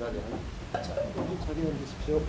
자리에 앉으십시오.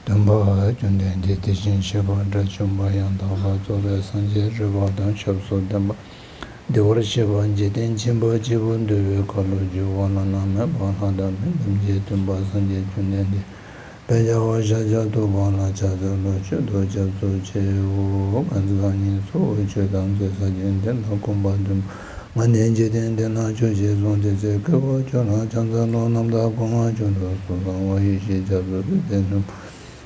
Dhamma junde deshin sheba drachumba yang dhava zobe sanje riba dan shabso dhamma devara sheba jeten chimba jibun dewe kalu jiwana name bana dhamma dhamje dhamba sanje junde pejawa shaja to bana chaja lo chudo jabso che u ganzgani so che dhamse sajen den nakumba dham manen jeten den na cho che zonde se kawa chana chanza lo namda kuma chudo sudan wa yishi jabso den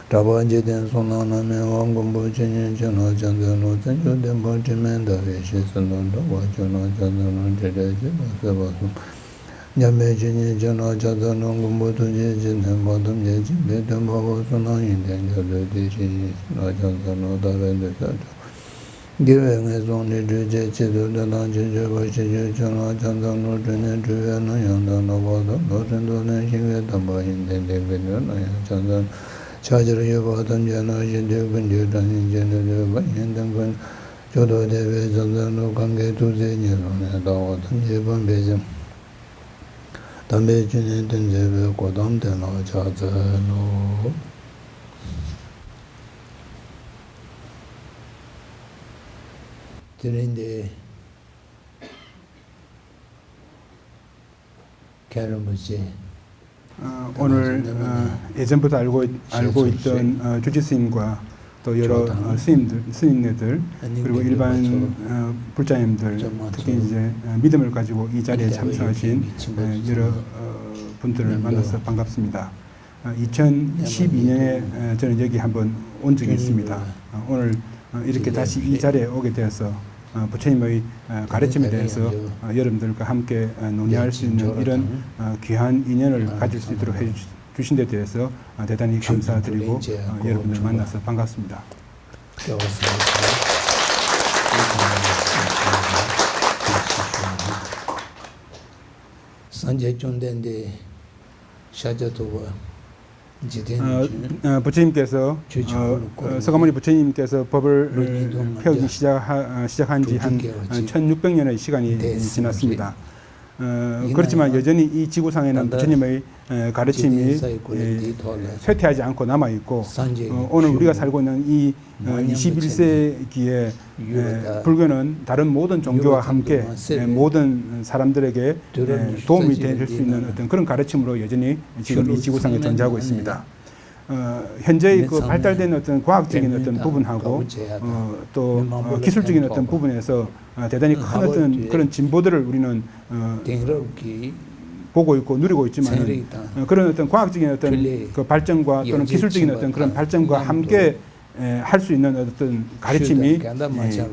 Rabanje den sona name wangumbo chenye chana chanza no chanjo den pa chimenda veshe sanon rawa chana chanza no jere jena sebasum Nyame chenye chana chanza no gumbo tuje jenen padam ye jimbe den bhava sona yinden jale deshi na chanza no davende sato Give nge zoni drije chido dana chenje bashi je chana chanza no jene juve na yanda na vada no rendo ne shingve damba yinden denge na chanza Chajara Yabadam Jana Jinde Gunje Dani Jende Deva Yendangan Jodo Deve Zandano Gange Tuze Nirone Dawa Tamje Bambejam Tambe Jine Tenjebe Kodam Tena Chazano Tirinde Karamuche 오늘 예전부터 알고 있던 주지 스님과 또 여러 스님네들 그리고 일반 불자님들 특히 이제 믿음을 가지고 이 자리에 참석하신 여러 분들을 만나서 반갑습니다. 2012년에 저는 여기 한번 온 적이 있습니다. 오늘 이렇게 다시 이 자리에 오게 되어서 부처님의 가르침에 대해서 여러분들과 함께 논의할 수 있는 이런 귀한 인연을 가질 수 있도록 해주신 데 대해서 대단히 감사드리고 여러분들 만나서 반갑습니다. 부처님께서 서가모니 부처님께서 법을 펴기 시작한 지 한 1600년의 시간이 지났습니다. 그렇지만 여전히 이 지구상에는 부처님의 가르침이 쇠퇴하지 않고 남아있고 오늘 우리가 살고 있는 이 21세기에 불교는 다른 모든 종교와 함께 모든 사람들에게 도움이 될 수 있는 어떤 그런 가르침으로 여전히 지금 이 지구상에 존재하고 있습니다. 현재의 그 발달된 어떤 과학적인 어떤 부분하고 또 기술적인 어떤 부분에서 대단히 큰 어떤 그런 진보들을 우리는 보고 있고 누리고 있지만 그런 어떤 과학적인 어떤 그 발전과 또는 기술적인 어떤 그런 발전과 함께 할 수 있는 어떤 가르침이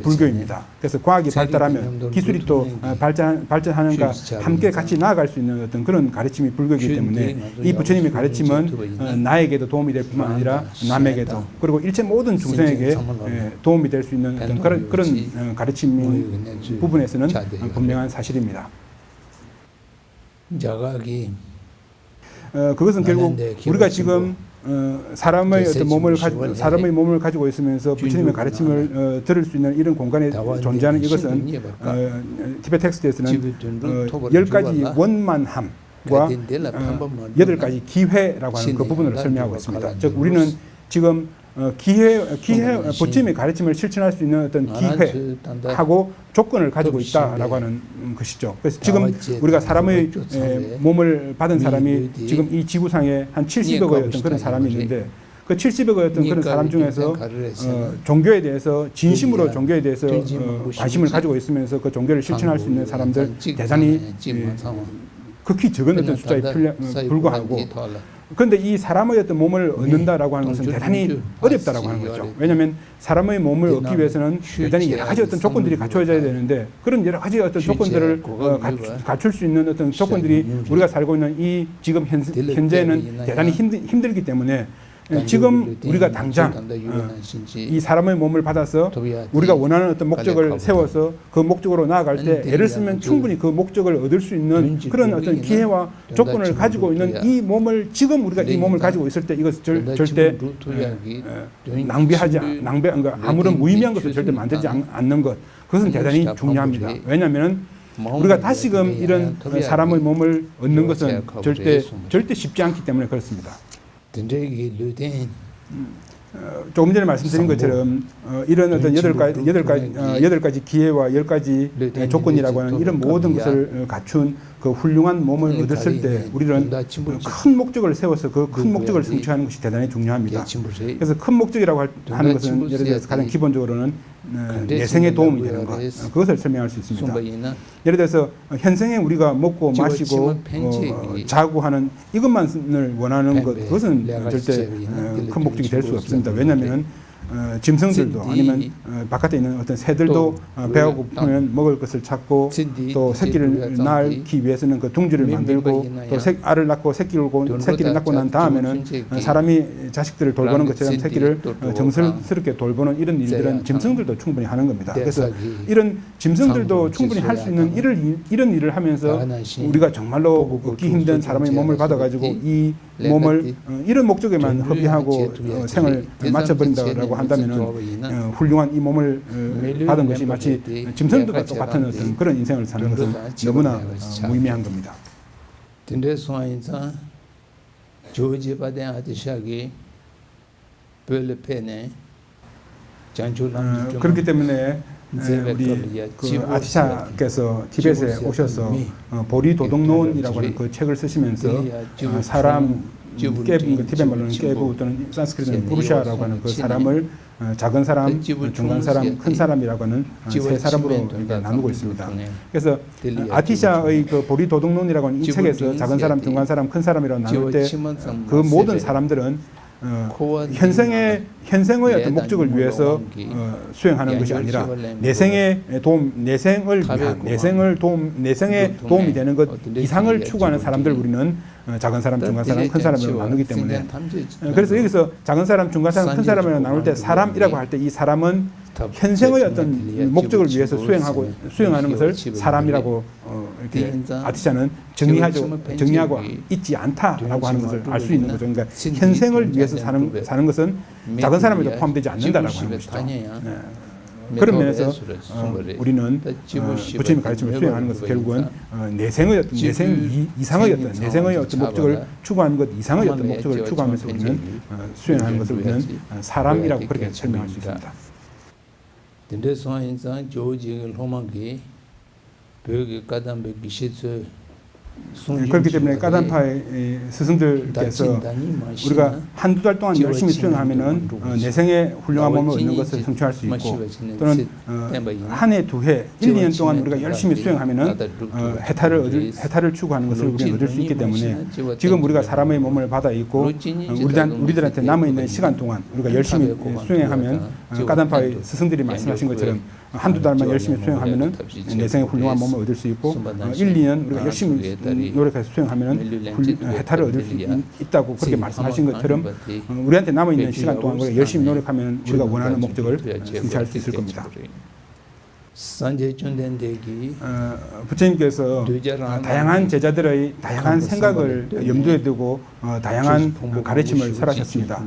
불교입니다. 그래서 과학이 발달하면 기술이 또 발전하는가 함께 같이 나아갈 수 있는 어떤 그런 가르침이 불교이기 때문에 이 부처님의 가르침은 나에게도 도움이 될 뿐만 아니라 남에게도 그리고 일체 모든 중생에게 도움이 될 수 있는 어떤 그런 가르침 부분에서는 분명한 사실입니다. 자각이 그것은 결국 우리가 지금 사람의 어떤 사람의 몸을 가지고 있으면서 부처님의 가르침을 들을 수 있는 이런 공간에 존재하는 이것은 티베트 텍스트에서는 10가지 원만함과 8가지 기회라고 하는 그 부분을 설명하고 있습니다. 즉 우리는 지금 기회 부처님의 가르침을 실천할 수 있는 어떤 기회하고 조건을 가지고 있다라고 하는 것이죠. 그래서 지금 우리가 사람의 몸을 받은 사람이 지금 이 지구상에 한 70억의 어떤 그런 사람이 있는데 그 70억의 어떤 그런 사람 중에서 종교에 대해서 진심으로 종교에 대해서 관심을 가지고 있으면서 그 종교를 실천할 수 있는 사람들 대단히 극히 적은 어떤 숫자에 불과하고, 그런데 이 사람의 어떤 몸을 얻는다라고 하는 것은 대단히 어렵다라고 하는 거죠. 왜냐하면 사람의 몸을 얻기 위해서는 대단히 여러 가지 어떤 조건들이 갖춰져야 되는데 그런 여러 가지 어떤 조건들을 갖출 수 있는 어떤 조건들이 우리가 살고 있는 이 지금 현재는 대단히 힘들기 때문에 지금 우리가 당장 이 사람의 몸을 받아서 우리가 원하는 어떤 목적을 세워서 그 목적으로 나아갈 때 애를 쓰면 충분히 그 목적을 얻을 수 있는 그런 어떤 기회와 조건을 가지고 있는 이 몸을 지금 우리가 이 몸을 가지고 있을 때 이것을 절대 아무런 무의미한 것을 절대 만들지 않는 것, 그것은 대단히 중요합니다. 왜냐하면 우리가 다시금 이런 사람의 몸을 얻는 것은 절대 쉽지 않기 때문에 그렇습니다. 조금 전에 말씀드린 것처럼 이런 어떤 8가지 기회와 10가지 조건이라고 하는 이런 모든 것을 갖춘 그 훌륭한 몸을 얻었을 때 우리는 큰 목적을 세워서 그 큰 목적을 성취하는 것이 대단히 중요합니다. 그래서 큰 목적이라고 하는 것은 예를 들어서 가장 기본적으로는 내생에 도움이 되는 것, 그것을 설명할 수 있습니다. 예를 들어서 현생에 우리가 먹고 마시고 자고 하는 이것만을 원하는 것, 그것은 절대 큰 목적이 될 수 없습니다. 왜냐하면 짐승들도 아니면 바깥에 있는 어떤 새들도 배가 고프면 먹을 것을 찾고 또 새끼를 낳기 위해서는 그 둥지를 만들고 또 알을 낳고 새끼를 낳고 난 다음에는 사람이 자식들을 돌보는 것처럼 새끼를 정성스럽게 돌보는 이런 일들은 짐승들도 충분히 하는 겁니다. 그래서 이런 짐승들도 충분히 할 수 있는 이런 일을 하면서 우리가 정말로 얻기 힘든 사람의 몸을 받아가지고 이 몸을 이런 목적에만 허비하고 생을 맞춰버린다고 한다면은 훌륭한 이 몸을 받은 것이 마치 짐승들과 똑같은 어떤 그런 인생을 사는 것은 너무나 무의미한 겁니다. 그렇기 때문에 우리 그 아티샤께서 티벳에 오셔서 보리도덕론이라고 하는 그 책을 쓰시면서 사람 깨부, 티벳 말로는 깨부 또는 산스크리트는 부르샤라고 하는 그 사람을 작은 사람, 중간 사람, 큰 사람이라고 하는 세 사람으로 나누고 있습니다. 그래서 아티샤의 그 보리도덕론이라고 하는 이 책에서 작은 사람, 중간 사람, 큰 사람이라고 나눌 때 그 모든 사람들은 현생의 어떤 목적을 위해서 수행하는 것이 아니라 내생의 도움이 되는 것 이상을 추구하는 사람들 우리는 작은 사람, 중간 사람, 큰 사람으로 나누기 때문에 그래서 여기서 작은 사람, 중간 사람, 큰 사람으로 나눌 때 사람이라고 할 때 이 사람은 현생의 어떤 목적을 위해서 수행하는 것을 사람이라고 이렇게 아티샤는 정의하고 있지 않다라고 하는 것을 알 수 있는 거죠. 그러니까 현생을 위해서 사는 것은 작은 사람에도 포함되지 않는다라고 하는 것이죠. 그런 면에서 우리는 부처님의 가르침을 수행하는 것은 결국은 내생 이상의 어떤 목적을 추구하는 것 이상의 어떤 목적을 추구하면서 우리는 수행하는 것을 우리는 사람이라고 그렇게 설명할 수 있습니다. 그렇기 때문에 까담파의 스승들께서 우리가 한두 달 동안 열심히 수행하면은 내생의 훌륭한 몸을 얻는 것을 성취할 수 있고 또는 한 해, 두 해, 1, 2년 동안 우리가 열심히 수행하면은 해탈을 추구하는 것을 우리는 얻을 수 있기 때문에 지금 우리가 사람의 몸을 받아 있고 우리들한테 남아있는 시간 동안 우리가 열심히 수행하면 까담파의 스승들이 말씀하신 것처럼 한두 달만 열심히 수행하면은 내생의 훌륭한 몸을 얻을 수 있고 1, 2년 우리가 열심히 노력해서 수행하면은 해탈을 얻을 수 있다고 그렇게 말씀하신 것처럼 우리한테 남아있는 시간 동안 우리가 열심히 노력하면 우리가 원하는 목적을 성취할 수 있을 겁니다. 산제 존된데기 부처님께서 다양한 제자들의 다양한 생각을 염두에 두고 다양한 가르침을 설하셨습니다.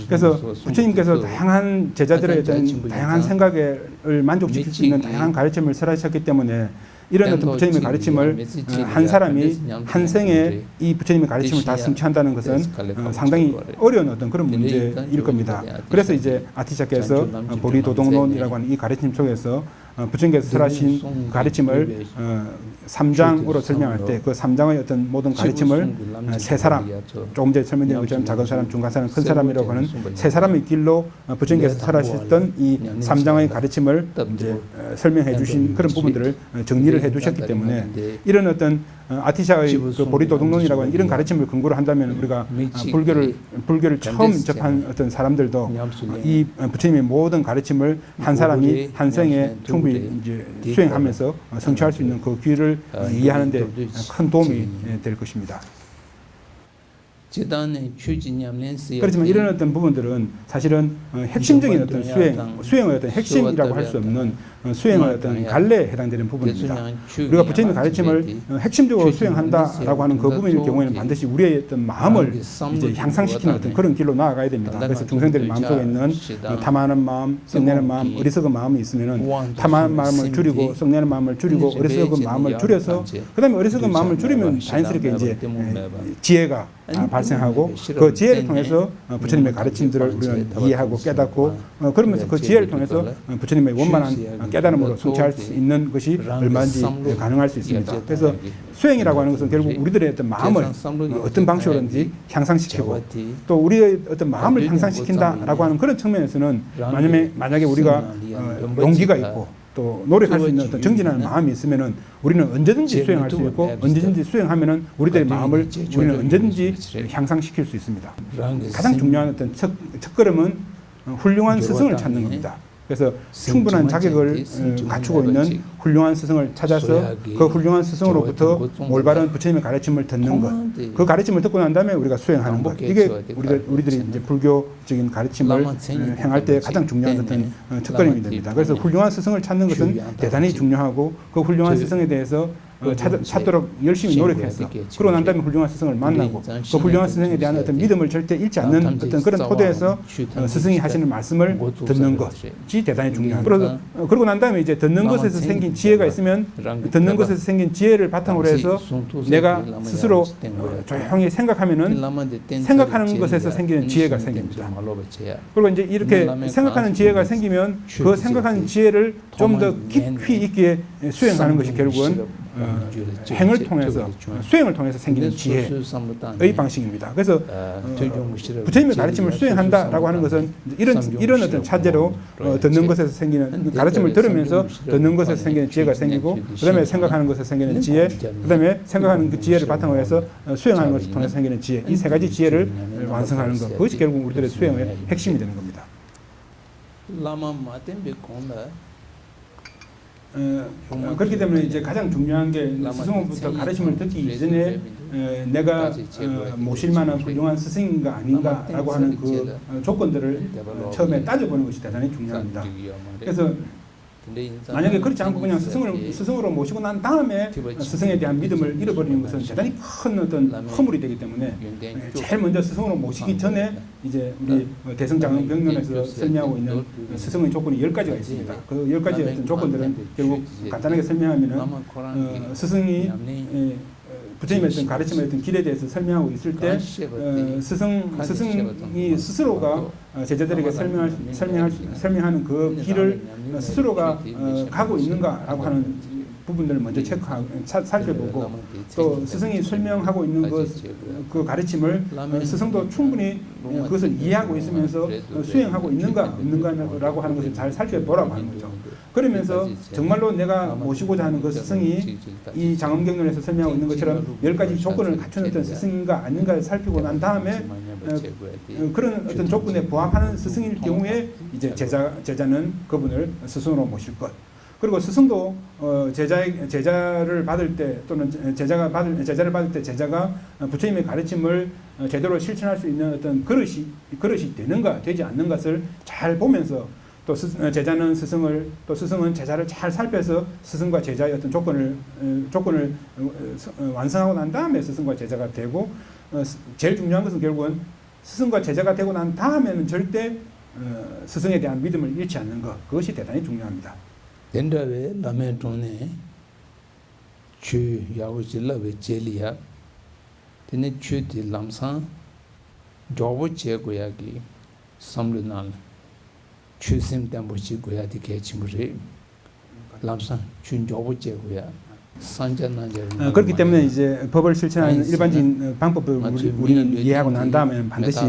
그래서 부처님께서 다양한 제자들의 어떤 다양한 생각을 만족시킬 수 있는 다양한 가르침을 설하셨기 때문에 이런 어떤 부처님의 가르침을 한 사람이 한 생에 이 부처님의 가르침을 다 성취한다는 것은 상당히 어려운 어떤 그런 문제일 겁니다. 그래서 이제 아티샤께서 보리도동론이라고 하는 이 가르침 속에서 부처님께서 설하신 가르침을 3장으로 설명할 때 그 3장의 어떤 모든 가르침을 세 사람, 조금 전에 설명드린 것처럼 작은 사람, 중간 사람, 큰 사람이라고 하는 세 사람의 길로 부처님께서 설하셨던 이 3장의 가르침을 이제 설명해 주신 그런 부분들을 정리를 해 두셨기 때문에 이런 어떤 아티샤의 그 보리도동론이라고 하는 이런 가르침을 근거로 한다면 우리가 불교를 처음 접한 어떤 사람들도 이 부처님의 모든 가르침을 한 사람이 한 생에 충분히 이제 수행하면서 성취할 수 있는 그 길을 이해하는 데 큰 도움이 될 것입니다. 그렇지만 이런 어떤 부분들은 사실은 핵심적인 어떤 수행의 어떤 핵심이라고 할 수 없는 수행의 어떤 갈래에 해당되는 부분입니다. 우리가 부처님의 가르침을 핵심적으로 수행한다라고 하는 그 부분일 경우에는 반드시 우리의 어떤 마음을 이제 향상시키는 어떤 그런 길로 나아가야 됩니다. 그래서 중생들의 마음속에 있는 탐하는 마음, 썩내는 마음, 어리석은 마음이 있으면은 탐하는 마음을 줄이고 썩내는 마음을 줄이고 어리석은 마음을 줄여서 그다음에 어리석은 마음을 줄이면 자연스럽게 이제 지혜가 발생하고 그 지혜를 통해서 부처님의 가르침들을 우리는 이해하고 깨닫고 그러면서 그 지혜를 통해서 부처님의 원만한 깨달음으로 성취할 수 있는 것이 얼마든지 가능할 수 있습니다. 그래서 수행이라고 하는 것은 결국 우리들의 어떤 마음을 어떤 방식으로든지 향상시키고 또 우리의 어떤 마음을 향상시킨다라고 하는 그런 측면에서는 만약에 우리가 용기가 있고 또 노력할 수 있는 어떤 정진하는 마음이 있으면은 우리는 언제든지 수행할 수 있고 언제든지 수행하면은 우리들의 마음을 우리는 언제든지 향상시킬 수 있습니다. 가장 중요한 어떤 첫걸음은 훌륭한 스승을 찾는 겁니다. 그래서 충분한 자격을 갖추고 있는 훌륭한 스승을 찾아서 그 훌륭한 스승으로부터 올바른 부처님의 가르침을 듣는 것, 그 가르침을 듣고 난 다음에 우리가 수행하는 것, 이게 우리들이 이제 불교적인 가르침을 행할 때 가장 중요한 어떤 첫걸음이 됩니다. 그래서 훌륭한 스승을 찾는 것은 대단히 중요하고 그 훌륭한 스승에 대해서 찾도록 열심히 노력해서 그러고 난 다음에 훌륭한 스승을 만나고 그 훌륭한 스승에 대한 어떤 믿음을 절대 잃지 않는 어떤 그런 토대에서 스승이 하시는 말씀을 듣는 것이 대단히 중요합니다. 그러고 난 다음에 이제 듣는 것에서 생긴 지혜가 있으면 듣는 것에서 생긴 지혜를 바탕으로 해서 내가 스스로 조용히 생각하면은 생각하는 것에서 생기는 지혜가 생깁니다. 그리고 이제 이렇게 생각하는 지혜가 생기면 그 생각하는 지혜를 좀 더 깊이 있게 수행하는 것이 결국은 행을 통해서 수행을 통해서 생기는 지혜의 방식입니다. 그래서 부처님의 가르침을 수행한다라고 하는 것은 이런 어떤 차제로 듣는 것에서 생기는 가르침을 들으면서 듣는 것에서 생기는 지혜가 생기고 그다음에 생각하는 것에서 생기는 지혜, 그다음에 생각하는 그 지혜를 바탕으로 해서 수행하는 것을 통해서 생기는 지혜, 이 세 가지 지혜를 완성하는 것, 그것이 결국 우리들의 수행의 핵심이 되는 겁니다. 그렇기 때문에 이제 가장 중요한 게 스승으로부터 가르침을 듣기 이전에 내가 모실 만한 훌륭한 스승인가 아닌가라고 하는 그 조건들을 처음에 따져보는 것이 대단히 중요합니다. 그래서 만약에 그렇지 않고 그냥 스승으로 모시고 난 다음에 스승에 대한 믿음을 잃어버리는 것은 대단히 큰 어떤 허물이 되기 때문에 제일 먼저 스승으로 모시기 전에 이제 우리 대성장엄병론에서 설명하고 있는 스승의 조건이 10가지가 있습니다. 그 10가지의 어떤 조건들은 결국 간단하게 설명하면은 스승이 부처님의 어떤 가르침의 어떤 길에 대해서 설명하고 있을 때 스승이 스스로가 제자들에게 설명하는 그 길을 스스로가 가고 있는가라고 하는 부분들을 먼저 살펴보고 또 스승이 설명하고 있는 그 가르침을 스승도 충분히 그것을 이해하고 있으면서 수행하고 있는가 없는가라고 하는 것을 잘 살펴보라고 하는 거죠. 그러면서 정말로 내가 모시고자 하는 그 스승이 이 장엄경론에서 설명하고 있는 것처럼 10가지 조건을 갖춘 어떤 스승인가 아닌가를 살피고 난 다음에 그런 어떤 조건에 부합하는 스승일 경우에 이제 제자는 그분을 스승으로 모실 것. 그리고 스승도 제자를 받을 때 또는 제자를 받을 때 제자가 부처님의 가르침을 제대로 실천할 수 있는 어떤 그릇이 되는가 되지 않는 것을 잘 보면서 또 제자는 스승을 또 스승은 제자를 잘 살펴서 스승과 제자의 어떤 조건을 완성하고 난 다음에 스승과 제자가 되고 제일 중요한 것은 결국은 스승과 제자가 되고 난 다음에는 절대 스승에 대한 믿음을 잃지 않는 것 그것이 대단히 중요합니다. 덴다베 라멘 돈네 추 야고 질라베 젤리야 데네 추디 람산 조보 제고야기 삼르날 추심 담보지 고야디 개치무리 람산 춘 조보 제고야 그렇기 때문에 이제 법을 실천하는 일반적인 방법을 우리는 이해하고 난 다음에 반드시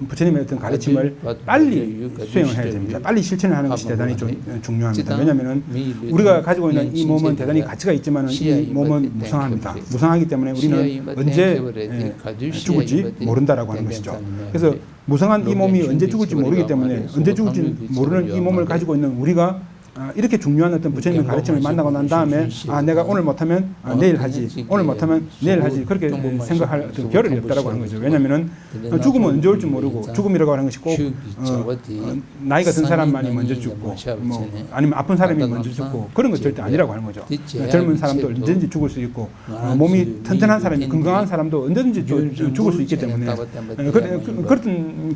부처님의 어떤 가르침을 빨리 수행을 해야 됩니다. 빨리 실천을 하는 것이 대단히 중요합니다. 왜냐하면 우리가 가지고 있는 이 몸은 대단히 가치가 있지만 이 몸은 무상합니다. 무상하기 때문에 우리는 언제 죽을지 모른다라고 하는 것이죠. 그래서 무상한 이 몸이 언제 죽을지 모르기 때문에 언제 죽을지 모르는 이 몸을 가지고 있는 우리가 이렇게 중요한 어떤 부처님의 가르침을 만나고 난 다음에 내가 오늘 못하면 내일 하지, 오늘 못하면 내일 하지 그렇게 생각할 어떤 겨를이 없다라고 하는 거죠. 왜냐하면 죽음은 언제 올지 모르고 죽음이라고 하는 것이 꼭 나이가 든 사람만이 먼저 죽고 아니면 아픈 사람이 먼저 죽고 그런 것 절대 아니라고 하는 거죠. 젊은 사람도 언제든지 죽을 수 있고 몸이 튼튼한 사람이 건강한 사람도 언제든지 죽을 수 있기 때문에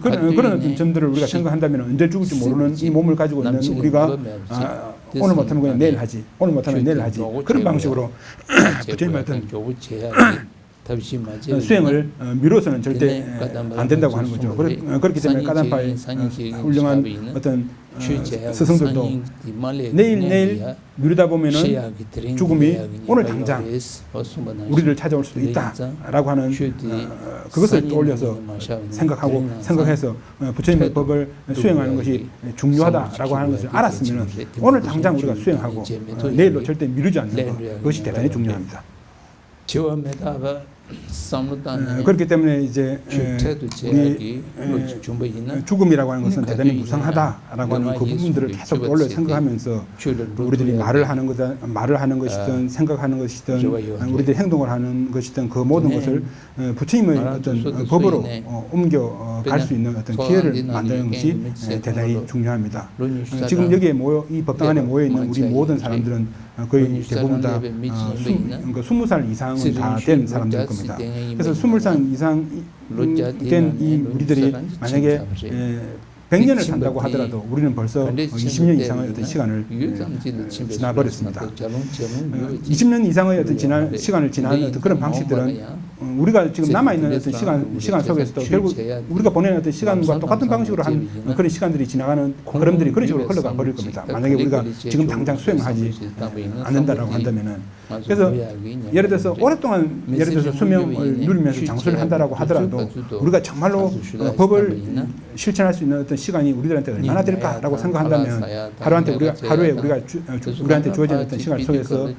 그런 어떤 점들을 우리가 생각한다면 언제 죽을지 모르는 이 몸을 가지고 있는 우리가 오늘 못하면 그냥 내일 하지, 오늘 못하면 내일 하지 그런 방식으로 부처님의 어떤 수행을 미뤄서는 절대 안 된다고 하는 거죠. 그렇기 때문에 까담파의 훌륭한 어떤 스승들도 내일 미루다 보면은 죽음이 오늘 당장 우리를 찾아올 수도 있다라고 하는 그것을 떠올려서 생각해서 부처님의 법을 수행하는 것이 중요하다라고 하는 것을 알았으면 오늘 당장 우리가 수행하고 내일로 절대 미루지 않는 것 그것이 대단히 중요합니다. 그렇기 때문에 이제 우리 죽음이라고 하는 것은 대단히 무상하다라고 하는 그 부분들을 계속 올려 생각하면서 우리들이 말을 하는 것이든 생각하는 것이든 우리들이 행동을 하는 것이든 그 모든 것을 부처님의 어떤 법으로 옮겨 갈 수 있는 어떤 기회를 만드는 것이 대단히 중요합니다. 지금 여기에 이 법당 안에 모여 있는 우리 모든 사람들은 거의 대부분 다 20살 이상은 다 된 사람들일 겁니다. 그래서 20살 이상 된 이 우리들이 만약에 100년을 산다고 하더라도 우리는 벌써 20년 이상의 어떤 시간을 지나버렸습니다. 20년 이상의 어떤 시간을 지난 어떤 그런 방식들은 우리가 지금 남아있는 어떤 시간 속에서도 결국 우리가 보내는 어떤 시간과 똑같은 방식으로 한 그런 시간들이 지나가는 흐름들이 그런 식으로 흘러가 버릴 겁니다. 만약에 우리가 지금 당장 수행하지 않는다라고 한다면은 그래서 예를 들어서 오랫동안 예를 들어서 수명을 누리면서 장수를 한다라고 하더라도 우리가 정말로 법을 실천할 수 있는 어떤 시간이 우리들한테 얼마나 될까라고 생각한다면 하루에 우리한테 주어진 어떤 시간 속에서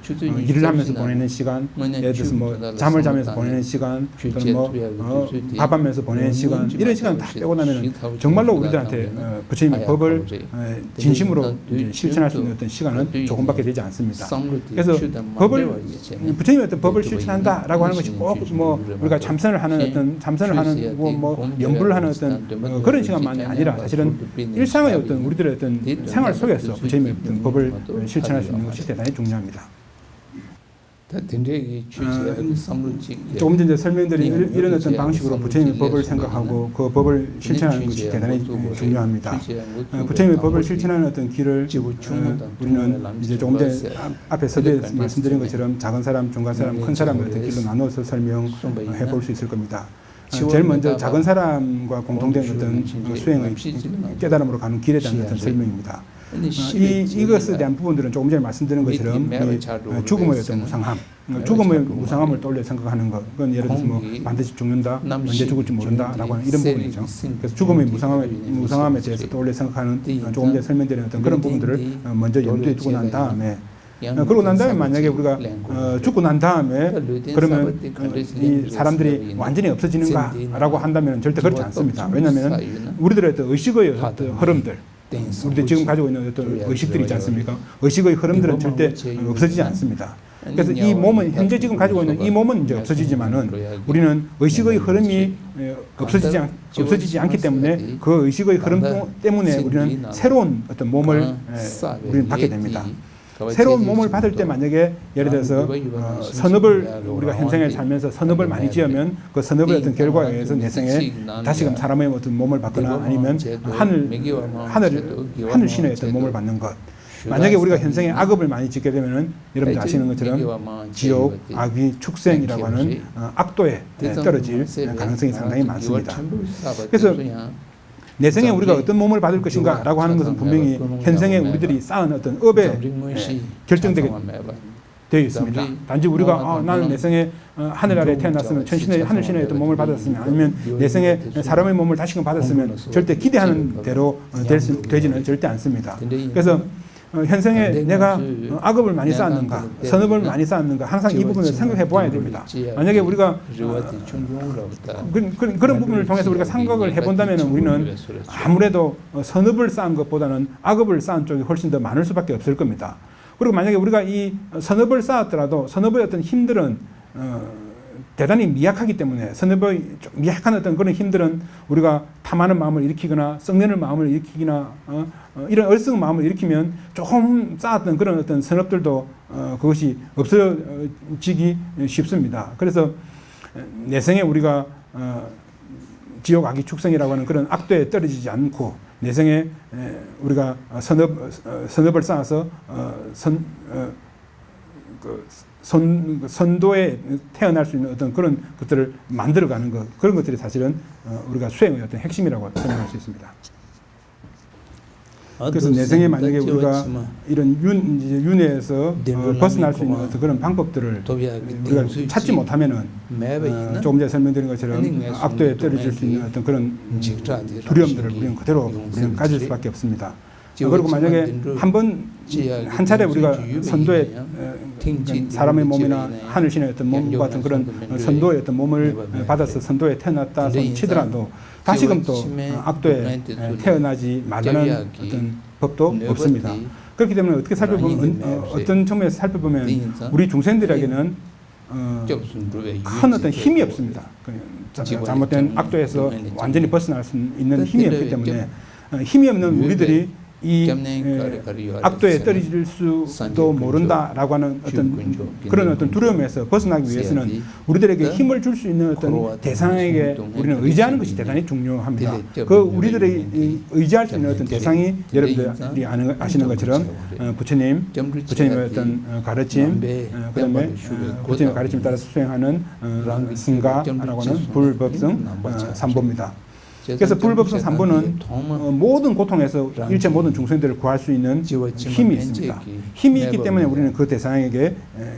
일을 하면서 보내는 시간, 예를 들어서 뭐 잠을 자면서 보내는 시간, 또는 뭐 밥하면서 보내는 시간 이런 시간 다 빼고 나면 정말로 우리들한테 부처님의 법을 진심으로 실천할 수 있는 어떤 시간은 조금밖에 되지 않습니다. 그래서 부처님의 어떤 법을 실천한다라고 하는 것이 꼭 뭐 우리가 참선을 하는 뭐 연불을 하는 어떤 그런 시간만이 아니라 사실은 일상의 어떤 우리들의 어떤 생활 속에서 부처님의 어떤 법을 실천할 수 있는 것이 대단히 중요합니다. 조금 전에 설명드린 이런 어떤 방식으로 부처님의 법을 생각하고 그 법을 실천하는 것이 대단히 중요합니다. 부처님의 법을 실천하는 어떤 길을 우리는 이제 조금 전에 앞에 서두에 말씀드린 것처럼 작은 사람, 중간 사람, 큰 사람의 어떤 길로 나눠서 설명해 볼 수 있을 겁니다. 제일 먼저 작은 사람과 공통된 어떤 수행의 깨달음으로 가는 길에 대한 어떤 설명입니다. 이것에 대한 부분들은 조금 전에 말씀드린 것처럼 죽음의 어떤 무상함, 죽음의 무상함을 떠올려 생각하는 것, 그건 예를 들어서 뭐 반드시 죽는다, 언제 죽을지 모른다라고 하는 이런 부분이죠. 그래서 죽음의 무상함에 대해서 떠올려 생각하는 조금 전에 설명드린 어떤 그런 부분들을 먼저 염두에 두고 난 다음에 그러고 난 다음에 만약에 우리가 죽고 난 다음에 그러면 이 사람들이 완전히 없어지는가라고 한다면 절대 그렇지 않습니다. 왜냐하면 우리들의 어떤 의식의 어떤 흐름들, 우리들이 지금 가지고 있는 어떤 의식들이 있지 않습니까? 의식의 흐름들은 절대 없어지지 않습니다. 그래서 이 몸은 현재 지금 가지고 있는 이 몸은 이제 없어지지만은 우리는 의식의 흐름이 없어지지 않기 때문에 그 의식의 흐름 때문에 우리는 새로운 어떤 몸을 우리는 받게 됩니다. 새로운 몸을 받을 때 만약에 예를 들어서 선업을 우리가 현생에 살면서 선업을 많이 지으면 그 선업의 어떤 결과에 의해서 내 생에 다시금 사람의 어떤 몸을 받거나 아니면 하늘 신의 어떤 몸을 받는 것. 만약에 우리가 현생에 악업을 많이 짓게 되면은 여러분들 아시는 것처럼 지옥, 악귀, 축생이라고 하는 악도에 떨어질 가능성이 상당히 많습니다. 그래서 내 생에 우리가 어떤 몸을 받을 것인가 라고 하는 것은 분명히 현생에 우리들이 쌓은 어떤 업에 결정되게 되어 있습니다. 단지 우리가 나는 내 생에 하늘 아래 태어났으면 하늘신의 어떤 몸을 받았으면 아니면 내 생에 사람의 몸을 다시금 받았으면 절대 기대하는 대로 되지는 절대 않습니다. 그래서 현생에 내가 악업을 많이 쌓았는가 선업을 많이 쌓았는가 항상 이 부분을 생각해 보아야 됩니다. 만약에 우리가 그런 부분을 통해서 우리가 생각을 해본다면 우리는 아무래도 선업을 쌓은 것보다는 악업을 쌓은 쪽이 훨씬 더 많을 수밖에 없을 겁니다. 그리고 만약에 우리가 이 선업을 쌓았더라도 선업의 어떤 힘들은 대단히 미약하기 때문에 선업의 미약한 어떤 그런 힘들은 우리가 탐하는 마음을 일으키거나 썩내는 마음을 일으키거나 이런 얼썩은 마음을 일으키면 조금 쌓았던 그런 어떤 선업들도 그것이 없어지기 쉽습니다. 그래서 내생에 우리가 지옥 악의 축생이라고 하는 그런 악도에 떨어지지 않고 내생에 우리가 선업을 쌓아서 선도에 태어날 수 있는 어떤 그런 것들을 만들어가는 것, 그런 것들이 사실은 우리가 수행의 어떤 핵심이라고 설명할 수 있습니다. 그래서 내생에 만약에 우리가 이런 윤회에서 벗어날 수 있는 어떤 그런 방법들을 우리가 찾지 못하면은 조금 전에 설명드린 것처럼 악도에 떨어질 수 있는 어떤 그런 두려움들을 우리는 그대로 우리는 가질 수밖에 없습니다. 그리고 만약에 한 차례 우리가 선도에 사람의 몸이나 하늘신의 어떤 몸 같은 그런 선도의 어떤 몸을 받아서 선도에 태어났다 치더라도 다시금 또 악도에 태어나지 말라는 어떤 법도 없습니다. 그렇기 때문에 어떻게 살펴보면 어떤 측면에서 살펴보면 우리 중생들에게는 큰 어떤 힘이 없습니다. 잘못된 악도에서 완전히 벗어날 수 있는 힘이 없기 때문에 힘이 없는 우리들이 이 악도에 떨어질 수도 모른다라고 하는 어떤 그런 어떤 두려움에서 벗어나기 위해서는 우리들에게 힘을 줄 수 있는 어떤 대상에게 우리는 의지하는 것이 대단히 중요합니다. 그 우리들이 의지할 수 있는 어떤 대상이 여러분들이 아시는 것처럼 부처님의 어떤 가르침, 그다음에 부처님의 가르침을 따라서 수행하는 승가라고 하는 불법성 삼보입니다. 그래서 불법성 삼보는 모든 고통에서 일체 모든 중생들을 구할 수 있는 힘이 있습니다. 힘이 있기 때문에 우리는 그 대상에게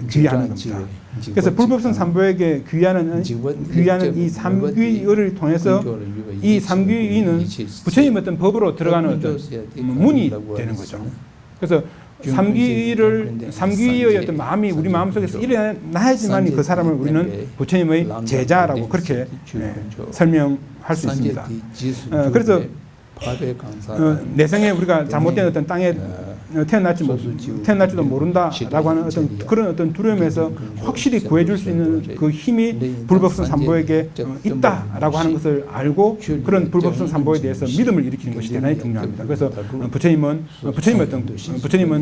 귀의하는 겁니다. 그래서 불법성 삼보에게 귀의하는 이 삼귀의를 통해서 이 삼귀의는 부처님의 어떤 법으로 들어가는 어떤 문이 되는 거죠. 그래서 삼귀의의 어떤 마음이 우리 마음속에서 일어나야지만 그 사람을 우리는 부처님의 제자라고 그렇게 설명할 수 있습니다. 그래서 내생에 우리가 잘못된 어떤 땅에 태어날지도 모른다라고 하는 어떤 그런 어떤 두려움에서 확실히 구해줄 수 있는 그 힘이 불법성 삼보에게 있다라고 하는 것을 알고 그런 불법성 삼보에 대해서 믿음을 일으키는 것이 대단히 중요합니다. 그래서 부처님은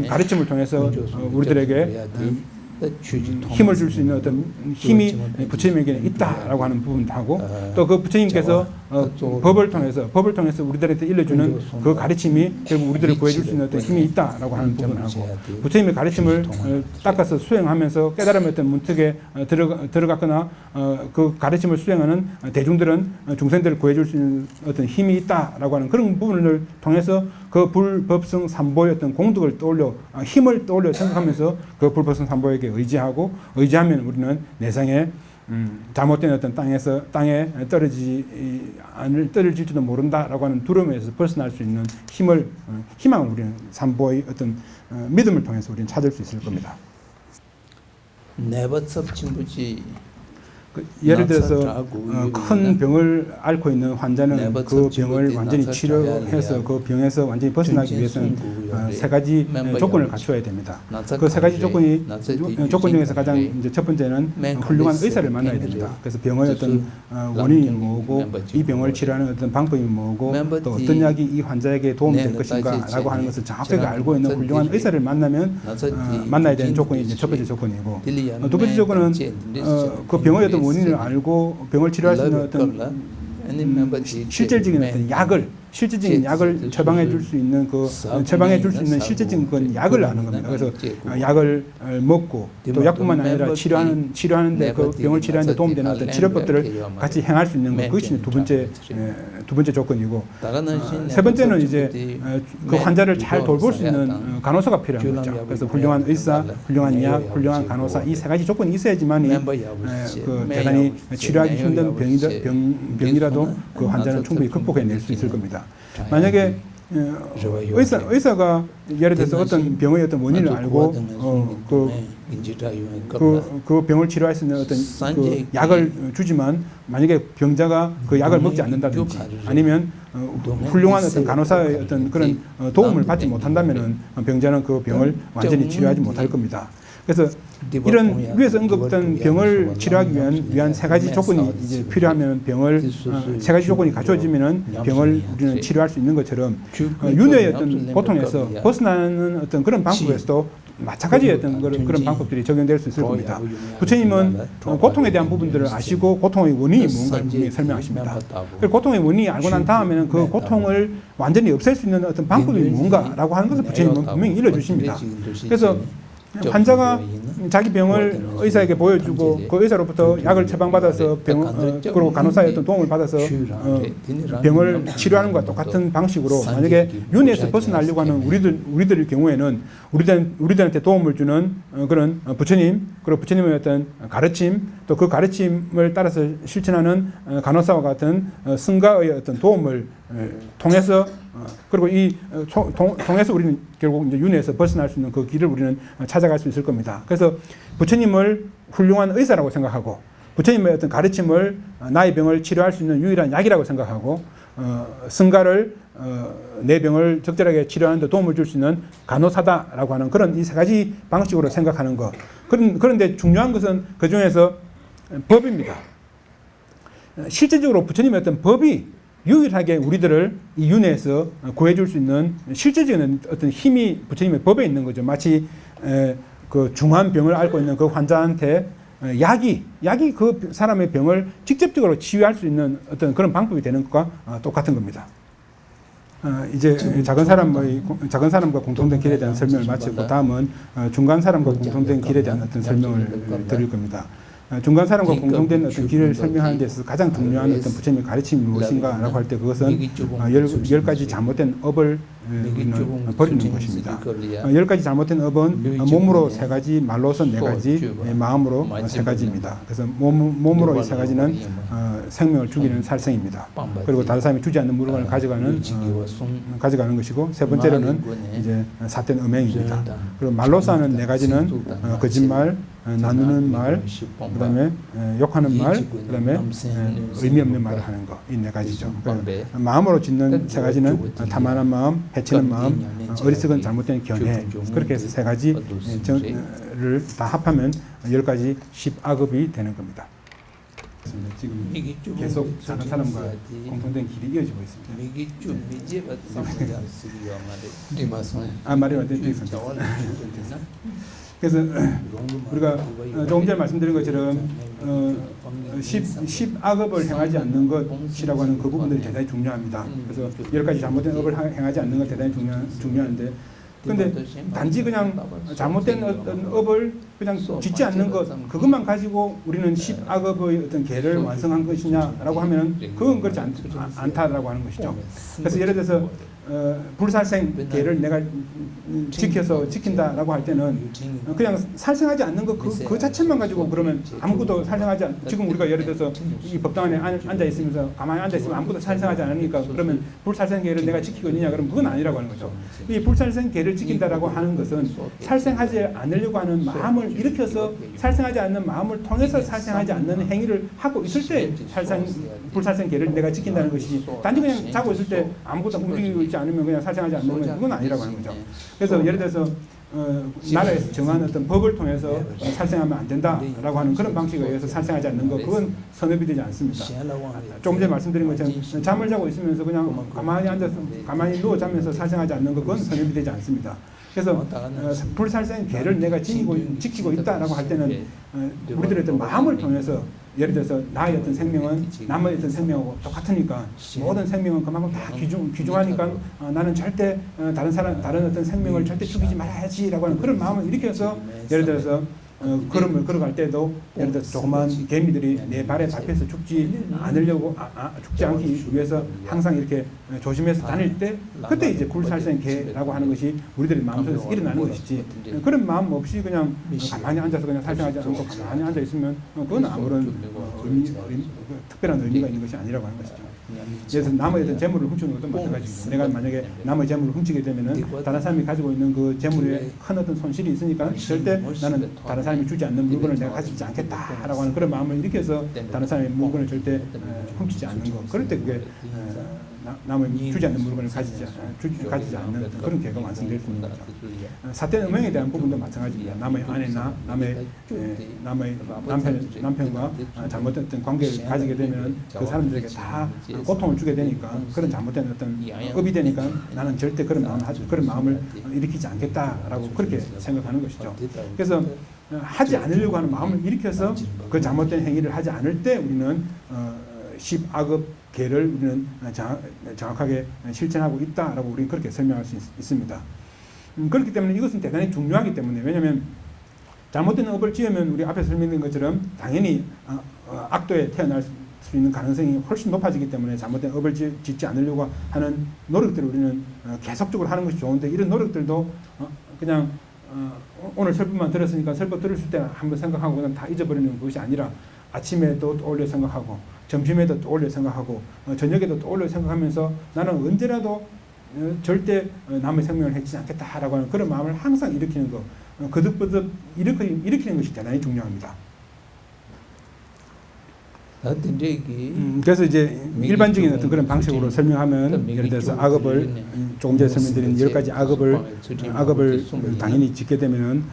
가르침을 통해서 우리들에게 힘을 줄 수 있는 어떤 힘이 부처님에게는 있다라고 하는 부분도 하고 또 그 부처님께서 법을 통해서 우리들한테 일러주는 그 가르침이 결국 우리들을 구해줄 수 있는 어떤 힘이 있다라고 하는 부분하고 부처님의 가르침을 닦아서 수행하면서 깨달음의 어떤 문턱에 들어갔거나 그 가르침을 수행하는 대중들은 중생들을 구해줄 수 있는 어떤 힘이 있다라고 하는 그런 부분을 통해서 그 불법성 삼보의 어떤 공덕을 떠올려 힘을 떠올려 생각하면서 그 불법성 삼보에게 의지하면 우리는 내생에 잘못된 어떤 땅에 떨어질지도 모른다라고 하는 두려움에서 벗어날 수 있는 희망을 우리는 삼보의 어떤 믿음을 통해서 우리는 찾을 수 있을 겁니다. 예를 들어서 큰 병을 앓고 있는 환자는 그 병을 완전히 치료해서 그 병에서 완전히 벗어나기 위해서는 세 가지 조건을 갖춰야 됩니다. 그 세 가지 조건 중에서 가장 이제 첫 번째는 훌륭한 의사를 만나야 됩니다. 그래서 병의 어떤 원인이 뭐고 이 병을 치료하는 어떤 방법이 뭐고 또 어떤 약이 이 환자에게 도움이 될 것인가라고 하는 것을 정확하게 알고 있는 훌륭한 의사를 만나면 만나야 되는 조건이 이제 첫 번째 조건이고, 두 번째 조건은 그 병의 어떤 원인을 알고 병을 치료할 수 있는 어떤 실질적인 어떤 실질적인 약을 처방해 줄 수 있는 처방해 줄 수 있는 실질적인 건 약을 아는 겁니다. 그래서 약을 먹고 또 약뿐만 아니라 치료하는데 그 병을 치료하는데 도움되는 어떤 치료법들을 같이 행할 수 있는 것, 그것이 두 번째 조건이고, 세 번째는 이제 그 환자를 잘 돌볼 수 있는 간호사가 필요한 거죠. 그래서 훌륭한 의사, 훌륭한 약, 훌륭한 간호사, 이 세 가지 조건이 있어야지만이 그 대단히 치료하기 힘든 병이라도 그 환자는 충분히 극복해낼 수 있을 겁니다. 만약에 의사가 예를 들어서 어떤 병의 어떤 원인을 알고 그 병을 치료할 수 있는 어떤 그 약을 주지만 만약에 병자가 그 약을 먹지 않는다든지 아니면 훌륭한 어떤 간호사의 어떤 그런 도움을 받지 못한다면은 병자는 그 병을 완전히 치료하지 못할 겁니다. 그래서 이런 위에서 언급했던 병을 치료하기 위한 세 가지 조건이 이제 필요하면 세 가지 조건이 갖춰지면은 병을 우리는 치료할 수 있는 것처럼 윤회의 어떤 고통에서 벗어나는 어떤 그런 방법에서도 마찬가지의 어떤 그런 방법들이 적용될 수 있을 겁니다. 부처님은 고통에 대한 부분들을 아시고 고통의 원인이 뭔가를 분명히 설명하십니다. 그리고 고통의 원인이 알고 난 다음에는 그 고통을 완전히 없앨 수 있는 어떤 방법이 뭔가라고 하는 것을 부처님은 분명히 일러주십니다. 그래서 환자가 자기 병을 의사에게 보여주고 그 의사로부터 약을 처방받아서 그리고 간호사의 어떤 도움을 받아서 병을 치료하는 것과 똑같은 방식으로 만약에 윤회에서 벗어나려고 하는 우리들의 경우에는 우리들한테 도움을 주는 그런 부처님, 그리고 부처님의 어떤 가르침, 또 그 가르침을 따라서 실천하는 간호사와 같은 승가의 어떤 도움을 통해서 그리고 통해서 우리는 결국 이제 윤회에서 벗어날 수 있는 그 길을 우리는 찾아갈 수 있을 겁니다. 그래서 부처님을 훌륭한 의사라고 생각하고 부처님의 어떤 가르침을 나의 병을 치료할 수 있는 유일한 약이라고 생각하고 승가를 내 병을 적절하게 치료하는 데 도움을 줄 수 있는 간호사다라고 하는 그런 이 세 가지 방식으로 생각하는 것. 그런데 중요한 것은 그 중에서 법입니다. 실제적으로 부처님의 어떤 법이 유일하게 우리들을 이 윤회에서 구해줄 수 있는 실제적인 어떤 힘이 부처님의 법에 있는 거죠. 마치 그 중한 병을 앓고 있는 그 환자한테 약이 그 사람의 병을 직접적으로 치유할 수 있는 어떤 그런 방법이 되는 것과 똑같은 겁니다. 이제 작은 사람과 공통된 길에 대한 설명을 마치고 다음은 중간 사람과 공통된 길에 대한 어떤 설명을 드릴 겁니다. 중간 사람과 공통된 어떤 길을 설명하는 데 있어서 가장 중요한 어떤 부처님의 가르침이 무엇인가라고 할 때 그것은 10가지 잘못된 업을 버리는 것입니다. 10가지 잘못된 업은 몸으로 3가지, 말로서 4가지, 마음으로 3가지입니다. 그래서 몸으로 이 3가지는 생명을 죽이는 살생입니다. 그리고 다른 사람이 주지 않는 물건을 가져가는 것이고, 세 번째로는 이제 삿된 음행입니다. 그리고 말로서 하는 4가지는 거짓말, 나누는 말, 그다음에 욕하는 말, 그다음에 의미 없는 말을 하는 것, 이 4가지죠. 마음으로 짓는 3가지는 탐하는 마음, 해치는 마음, 어리석은 잘못된 견해, 그렇게 해서 3가지를 다 합하면 10가지 10악업이 되는 겁니다. 지금 계속 작은 사람과 공통된 길이 이어지고 있습니다. 말이 완전히 되겠습니다. 그래서 우리가 조금 전에 말씀드린 것처럼 10악업을 행하지 않는 것이라고 하는 그 부분들이 대단히 중요합니다. 그래서 10가지 잘못된 업을 행하지 않는 것 대단히 중요한데, 근데 단지 그냥 잘못된 어떤 업을 그냥 짓지 않는 것, 그것만 가지고 우리는 10악업의 어떤 계를 완성한 것이냐라고 하면 그건 그렇지 않다라고 하는 것이죠. 그래서 예를 들어서 불살생계를 내가 지킨다라고 할 때는 그냥 살생하지 않는 거 그 자체만 가지고 그러면 아무것도 살생하지 지금 우리가 예를 들어서 이 법당 안에 앉아 있으면서 가만히 앉아 있으면 아무것도 살생하지 않으니까 그러면 불살생계를 내가 지키고 있느냐 그러면 그건 아니라고 하는 거죠. 이 불살생계를 지킨다라고 하는 것은 살생하지 않으려고 하는 마음을 일으켜서 살생하지 않는 마음을 통해서 살생하지 않는 행위를 하고 있을 때 불살생계를 내가 지킨다는 것이지 단지 그냥 자고 있을 때 아무것도 움직이고 있지 않으면 그냥 살생하지 않는 건 그건 아니라고 하는 거죠. 그래서 예를 들어서 나라에서 정한 어떤 법을 통해서 살생하면 안 된다라고 하는 그런 방식에 의해서 살생하지 않는 것 그건 선업이 되지 않습니다. 조금 전에 말씀드린 것처럼 잠을 자고 있으면서 그냥 가만히 앉아서 가만히 누워 자면서 살생하지 않는 것 그건 선업이 되지 않습니다. 그래서 불살생계를 내가 지키고 있다라고 할 때는 우리들의 어떤 마음을 통해서 예를 들어서 나의 어떤 생명은 남의 어떤 생명하고 똑같으니까 모든 생명은 그만큼 다 귀중하니까 나는 절대 다른 어떤 생명을 절대 죽이지 말아야지라고 하는 그런 마음을 일으켜서 예를 들어서 걸음을 걸어갈 때도 예를 들어서 조그만 개미들이 내 발에 밟혀서 죽지 않으려고 죽지 않기 위해서 항상 이렇게 조심해서 다닐 때 그때 이제 불살생계라고 하는 것이 우리들의 마음속에서 일어나는 것이지 그런 마음 없이 그냥 가만히 앉아서 그냥 살생하지 않고 가만히 앉아 있으면 그건 아무런 특별한 의미가 있는 것이 아니라고 하는 것이죠. 그래서 남의 어떤 재물을 훔치는 것도 마찬가지죠. 내가 만약에 남의 재물을 훔치게 되면은 다른 사람이 가지고 있는 그 재물에 큰 어떤 손실이 있으니까 절대 나는 다른 사람이 주지 않는 물건을 내가 가지지 않겠다라고 하는 그런 마음을 일으켜서 다른 사람의 물건을 절대 훔치지 않는 것. 그럴 때 그게 남의 주지 않는 물건을 가지지 않는 그런 계가 완성될 수 있는 거죠. 사된 음행에 대한 부분도 마찬가지입니다. 남의 아내나 남의 남편과 잘못된 관계를 가지게 되면 그 사람들에게 다 고통을 주게 되니까 그런 잘못된 어떤 업이 되니까 나는 절대 그런 마음을 일으키지 않겠다라고 그렇게 생각하는 것이죠. 그래서 하지 않으려고 하는 마음을 일으켜서 그 잘못된 행위를 하지 않을 때 우리는 십악업계를 우리는 정확하게 실천하고 있다라고 우리는 그렇게 설명할 수 있습니다. 그렇기 때문에 이것은 대단히 중요하기 때문에 왜냐하면 잘못된 업을 지으면 우리 앞에서 설명드린 것처럼 당연히 악도에 태어날 수 있는 가능성이 훨씬 높아지기 때문에 잘못된 업을 짓지 않으려고 하는 노력들을 우리는 계속적으로 하는 것이 좋은데 이런 노력들도 그냥 오늘 설법만 들었으니까 설법 들었을 때 한번 생각하고 그냥 다 잊어버리는 것이 아니라 아침에도 떠올려 생각하고 점심에도 떠올려 생각하고 저녁에도 떠올려 생각하면서 나는 언제라도 절대 남의 생명을 해치지 않겠다라고 하는 그런 마음을 항상 일으키는 것 거듭거듭 일으키는 것이 대단히 중요합니다. 그래서 이제 일반적인 어떤 그런 방식으로 설명하면 예를 들어서 악업을 조금 전에 설명드린 10가지 악업을 당연히 짓게 되면은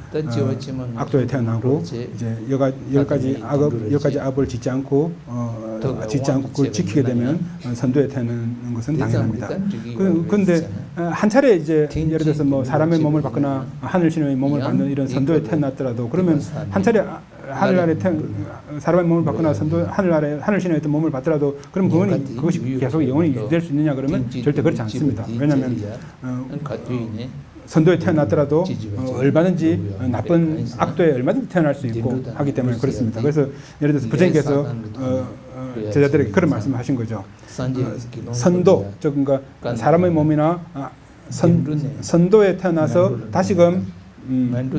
악도에 태어나고 이제 10가지 악업을 짓지 않고 그걸 지키게 되면 선도에 태어나는 것은 당연합니다. 그런데 한 차례 이제 예를 들어서 뭐 사람의 몸을 받거나 하늘 신의 몸을 받는 이런 선도에 태어났더라도 그러면 한 차례 하늘 아래 사람의 몸을 받거나 하늘 신의 어떤 몸을 받더라도 그럼 그것이 계속 영원히 유지될 수 있느냐 그러면 절대 그렇지 않습니다. 왜냐하면 선도에 태어났더라도 얼마든지 나쁜 악도에 얼마든지 태어날 수 있고 하기 때문에 그렇습니다. 그래서 예를 들어서 부처님께서 제자들에게 그런 말씀을 하신 거죠. 선도, 즉 그러니까 사람의 몸이나 선도에 태어나서 다시금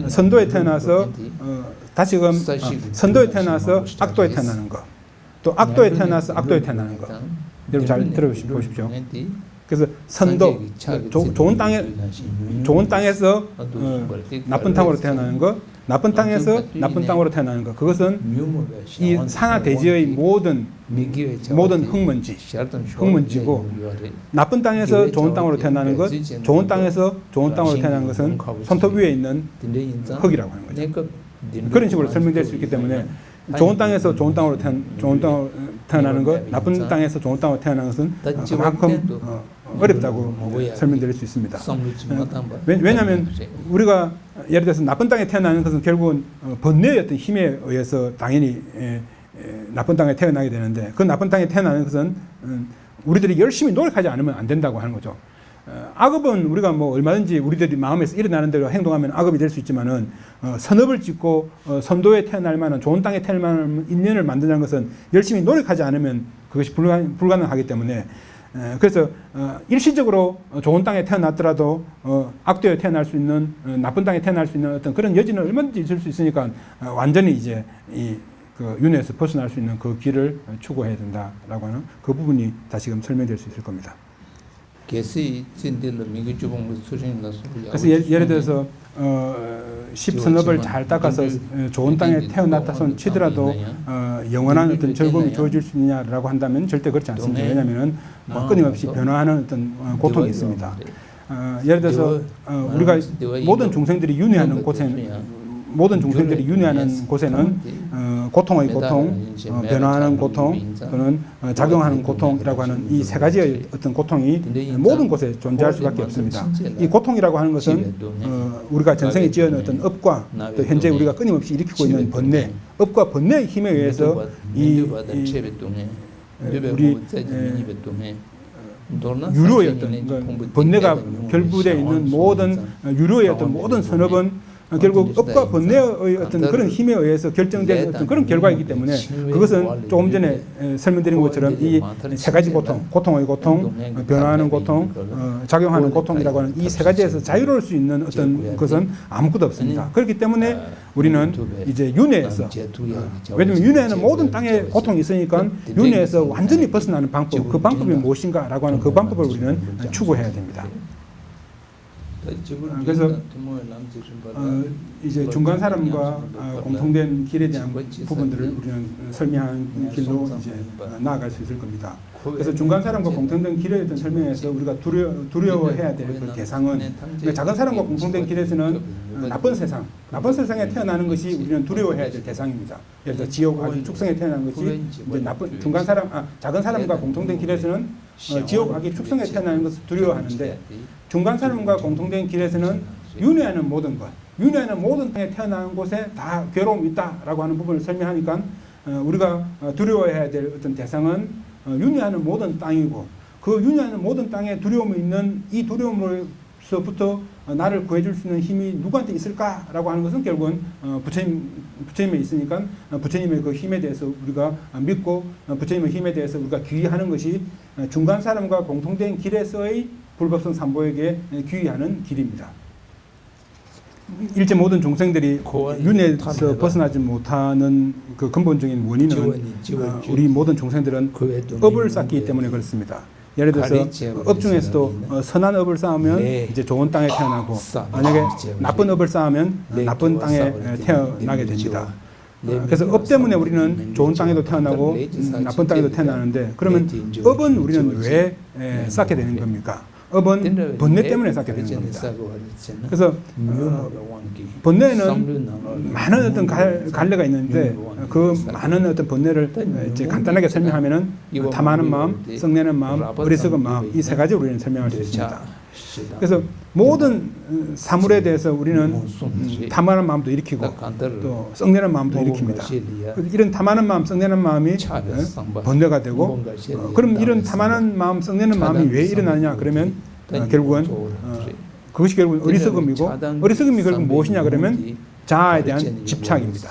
선도에 태어나서 선도에 태어나서 악도에 태어나는 거, 또 악도에 태어나서 악도에 태어나는 거. 여러분 잘 들어보십시오. 그래서 선도, 좋은 땅에서 나쁜 땅으로 태어나는 거, 나쁜 땅에서 나쁜 땅으로 태어나는 것. 그것은 이 산하 대지의 모든 흙먼지고 나쁜 땅에서 좋은 땅으로 태어나는 것, 좋은 땅에서 좋은 땅으로 태어나는 것은 손톱 위에 있는 흙이라고 하는 거죠. 그런 식으로 설명될 수 있기 때문에 좋은 땅에서 좋은 땅으로 태어나는 것, 나쁜 땅에서 좋은 땅으로 태어나는 것은 그만큼 어렵다고 설명드릴 수 있습니다. 왜냐하면 우리가 예를 들어서 나쁜 땅에 태어나는 것은 결국은 번뇌의 어떤 힘에 의해서 당연히 나쁜 땅에 태어나게 되는데 그 나쁜 땅에 태어나는 것은 우리들이 열심히 노력하지 않으면 안 된다고 하는 거죠. 악업은 우리가 뭐 얼마든지 우리들이 마음에서 일어나는 대로 행동하면 악업이 될 수 있지만은 선업을 짓고 선도에 태어날 만한 좋은 땅에 태어날 만한 인연을 만든다는 것은 열심히 노력하지 않으면 그것이 불가능하기 때문에 그래서 일시적으로 좋은 땅에 태어났더라도 악도에 태어날 수 있는 나쁜 땅에 태어날 수 있는 어떤 그런 여지는 얼마든지 있을 수 있으니까 완전히 이제 그 윤회에서 벗어날 수 있는 그 길을 추구해야 된다라고 하는 그 부분이 다시금 설명될 수 있을 겁니다. 그래서 예를 들어서 10선업을 잘 닦아서 좋은 땅에 태어났다 손 치더라도 영원한 어떤 즐거움이 주어질 수 있느냐라고 한다면 절대 그렇지 않습니다. 왜냐하면 끊임없이 변화하는 어떤 고통이 있습니다. 예를 들어서 우리가 모든 중생들이 윤회하는 곳에는 고통의 고통, 변화하는 고통, 또는 작용하는 고통이라고 하는 이 세 가지의 어떤 고통이 모든 곳에 존재할 수밖에 없습니다. 이 고통이라고 하는 것은 우리가 전생에 지은 어떤 업과 또 현재 우리가 끊임없이 일으키고 있는 번뇌, 업과 번뇌의 힘에 의해서 우리 유료의 어떤 번뇌가 결부되어 있는 모든 유료의 어떤 모든 선업은 결국 업과 번뇌의 어떤 그런 힘에 의해서 결정된 어떤 그런 결과이기 때문에 그것은 조금 전에 설명드린 것처럼 이 세 가지 고통, 고통의 고통, 변화하는 고통, 작용하는 고통이라고 하는 이 세 가지에서 자유로울 수 있는 어떤 것은 아무것도 없습니다. 그렇기 때문에 우리는 이제 윤회에서, 왜냐하면 윤회에는 모든 땅에 고통이 있으니까 윤회에서 완전히 벗어나는 방법, 그 방법이 무엇인가라고 하는 그 방법을 우리는 추구해야 됩니다. 그래서 이제 중간 사람과 공통된 길에 대한 부분들을 우리는 설명한 길로 이제 나아갈 수 있을 겁니다. 그래서 중간 사람과 공통된 길에 대한 설명에서 우리가 두려워해야 될 그 대상은 작은 사람과 공통된 길에서는 나쁜 세상에 태어나는 것이 우리는 두려워해야 될 대상입니다. 예를 들어 지옥 악의 축성에 태어나는 것이 이제 작은 사람과 공통된 길에서는 지옥 악의 축성에 태어나는 것을 두려워하는데 중간 사람과 공통된 길에서는 윤회하는 모든 것, 윤회하는 모든 땅에 태어나는 곳에 다 괴로움이 있다라고 하는 부분을 설명하니까 우리가 두려워해야 될 어떤 대상은 윤회하는 모든 땅이고 그 윤회하는 모든 땅에 두려움이 있는 이 두려움으로서부터 나를 구해줄 수 있는 힘이 누구한테 있을까라고 하는 것은 결국은 부처님에 있으니까 부처님의 그 힘에 대해서 우리가 믿고 부처님의 힘에 대해서 우리가 귀의하는 것이 중간 사람과 공통된 길에서의 불법성 삼보에게 귀의하는 길입니다. 일체 모든 종생들이 윤회에서 벗어나지 못하는 그 근본적인 원인은 우리 모든 종생들은 업을 쌓기 때문에 그렇습니다. 예를 들어서 업 중에서도 선한 업을 쌓으면 이제 좋은 땅에 태어나고 만약에 나쁜 업을 쌓으면 나쁜 땅에 태어나게 됩니다. 그래서 업 때문에 우리는 좋은 땅에도 태어나고 나쁜 땅에도 태어나는데 그러면 업은 우리는 왜 쌓게 되는 겁니까? 업은 번뇌 때문에 쌓게 되는 겁니다. 그래서 번뇌에는 많은 어떤 갈래가 있는데 그 많은 어떤 번뇌를 이제 간단하게 설명하면은 탐하는 마음, 썩내는 마음, 어리석은 마음 이 세 가지 우리는 설명할 수 있습니다. 그래서 모든 사물에 대해서 우리는 탐하는 마음도 일으키고 또 썩내는 마음도 일으킵니다. 이런 탐하는 마음, 썩내는 마음이 번뇌가 되고 그럼 이런 탐하는 마음, 썩내는 마음이 왜 일어나느냐 그러면 결국은 그것이 결국은 어리석음이고 어리석음이 결국 무엇이냐 그러면 자아에 대한 집착입니다.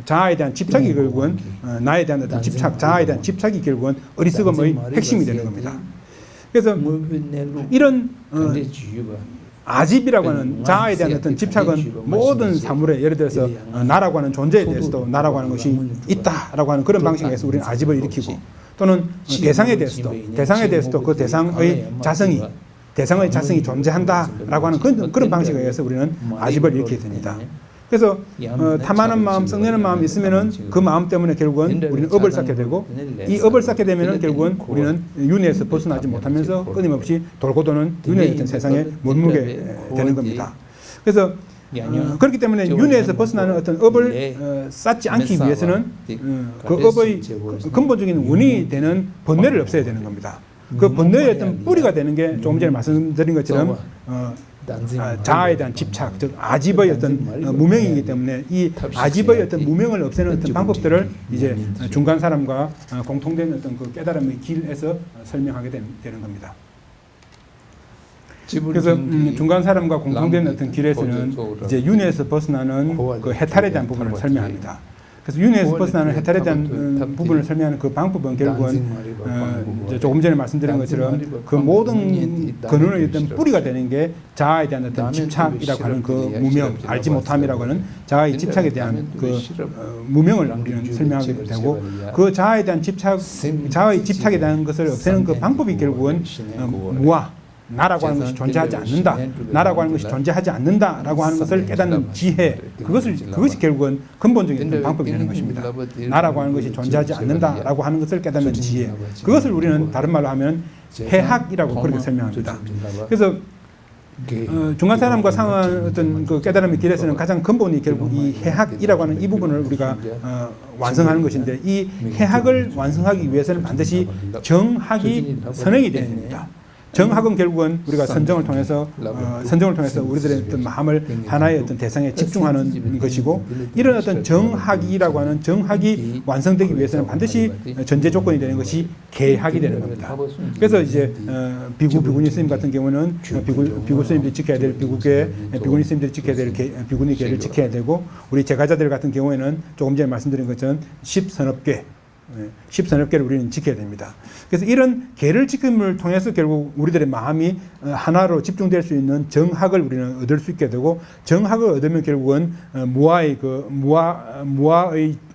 자아에 대한 집착이 결국은 나에 대한 어떤 집착, 자아에 대한 집착이 결국은 어리석음의 핵심이 되는 겁니다. 그래서 이런 아집이라고 하는 자아에 대한 어떤 집착은 모든 사물에 예를 들어서 나라고 하는 존재에 대해서도 나라고 하는 것이 있다라고 하는 그런 방식에서 우리는 아집을 일으키고 또는 대상에 대해서도 그 대상의 자성이 존재한다라고 하는 그런 방식에 의해서 우리는 아집을 일으키게 됩니다. 그래서 탐하는 마음, 썩내는 마음이 있으면은 그 마음 때문에 결국은 우리는 업을 쌓게 되고 이 업을 쌓게 되면은 결국은 우리는 윤회에서 벗어나지 못하면서 끊임없이 돌고 도는 윤회의 어떤 세상에 머무게 되는 겁니다. 그래서 그렇기 때문에 윤회에서 벗어나는 어떤 업을 쌓지 않기 위해서는 그 업의 근본적인 원인이 되는 번뇌를 없애야 되는 겁니다. 그 번뇌의 어떤 뿌리가 되는 게 조금 전에 말씀드린 것처럼 자아에 대한 집착, 즉 아집의 어떤 무명이기 때문에 이 아집의 어떤 무명을 없애는 어떤 방법들을 이제 중간 사람과 공통된 어떤 그 깨달음의 길에서 설명하게 되는 겁니다. 그래서 중간 사람과 공통된 어떤 길에서는 이제 윤회에서 벗어나는 그 해탈에 대한 부분을 설명합니다. 그래서 윤회에서 벗어나는 해탈에 대한 부분을 설명하는 그 방법은 결국은 이제 조금 전에 말씀드린 것처럼 그 모든 근원의 어떤 뿌리가 되는 게 자아에 대한 어떤 집착이라고 하는 그 무명, 알지 못함이라고 하는 자아의 집착에 대한 그 무명을 우리는 설명하게 되고 그 자아에 대한 집착, 자아의 집착에 대한 것을 없애는 그 방법이 결국은 무아, 나라고 하는 것이 존재하지 않는다. 나라고 하는 것이 존재하지 않는다라고 하는 것을 깨닫는 지혜, 그것이 결국은 근본적인 방법이 되는 것입니다. 나라고 하는 것이 존재하지 않는다라고 하는 것을 깨닫는 지혜, 그것을 우리는 다른 말로 하면 해학이라고 그렇게 설명합니다. 그래서 중간 사람과 상한 어떤 그 깨달음의 길에서는 가장 근본이 결국 이 해학이라고 하는 이 부분을 우리가 완성하는 것인데, 이 해학을 완성하기 위해서는 반드시 정학이 선행이 되어야 됩니다. 정학은 결국은 우리가 선정을 통해서 우리들의 어떤 마음을 하나의 어떤 대상에 집중하는 것이고, 이런 어떤 정학이라고 하는 정학이 완성되기 위해서는 반드시 전제 조건이 되는 것이 계학이 되는 겁니다. 그래서 이제 비구니 스님 같은 경우는 비구 스님들이 지켜야 될 비구계, 비구니 스님들이 지켜야 될 비구니 계를 지켜야 되고, 우리 제가자들 같은 경우에는 조금 전에 말씀드린 것처럼 10선업계, 10선업계를 우리는 지켜야 됩니다. 그래서 이런 계를 지킴을 통해서 결국 우리들의 마음이 하나로 집중될 수 있는 정학을 우리는 얻을 수 있게 되고, 정학을 얻으면 결국은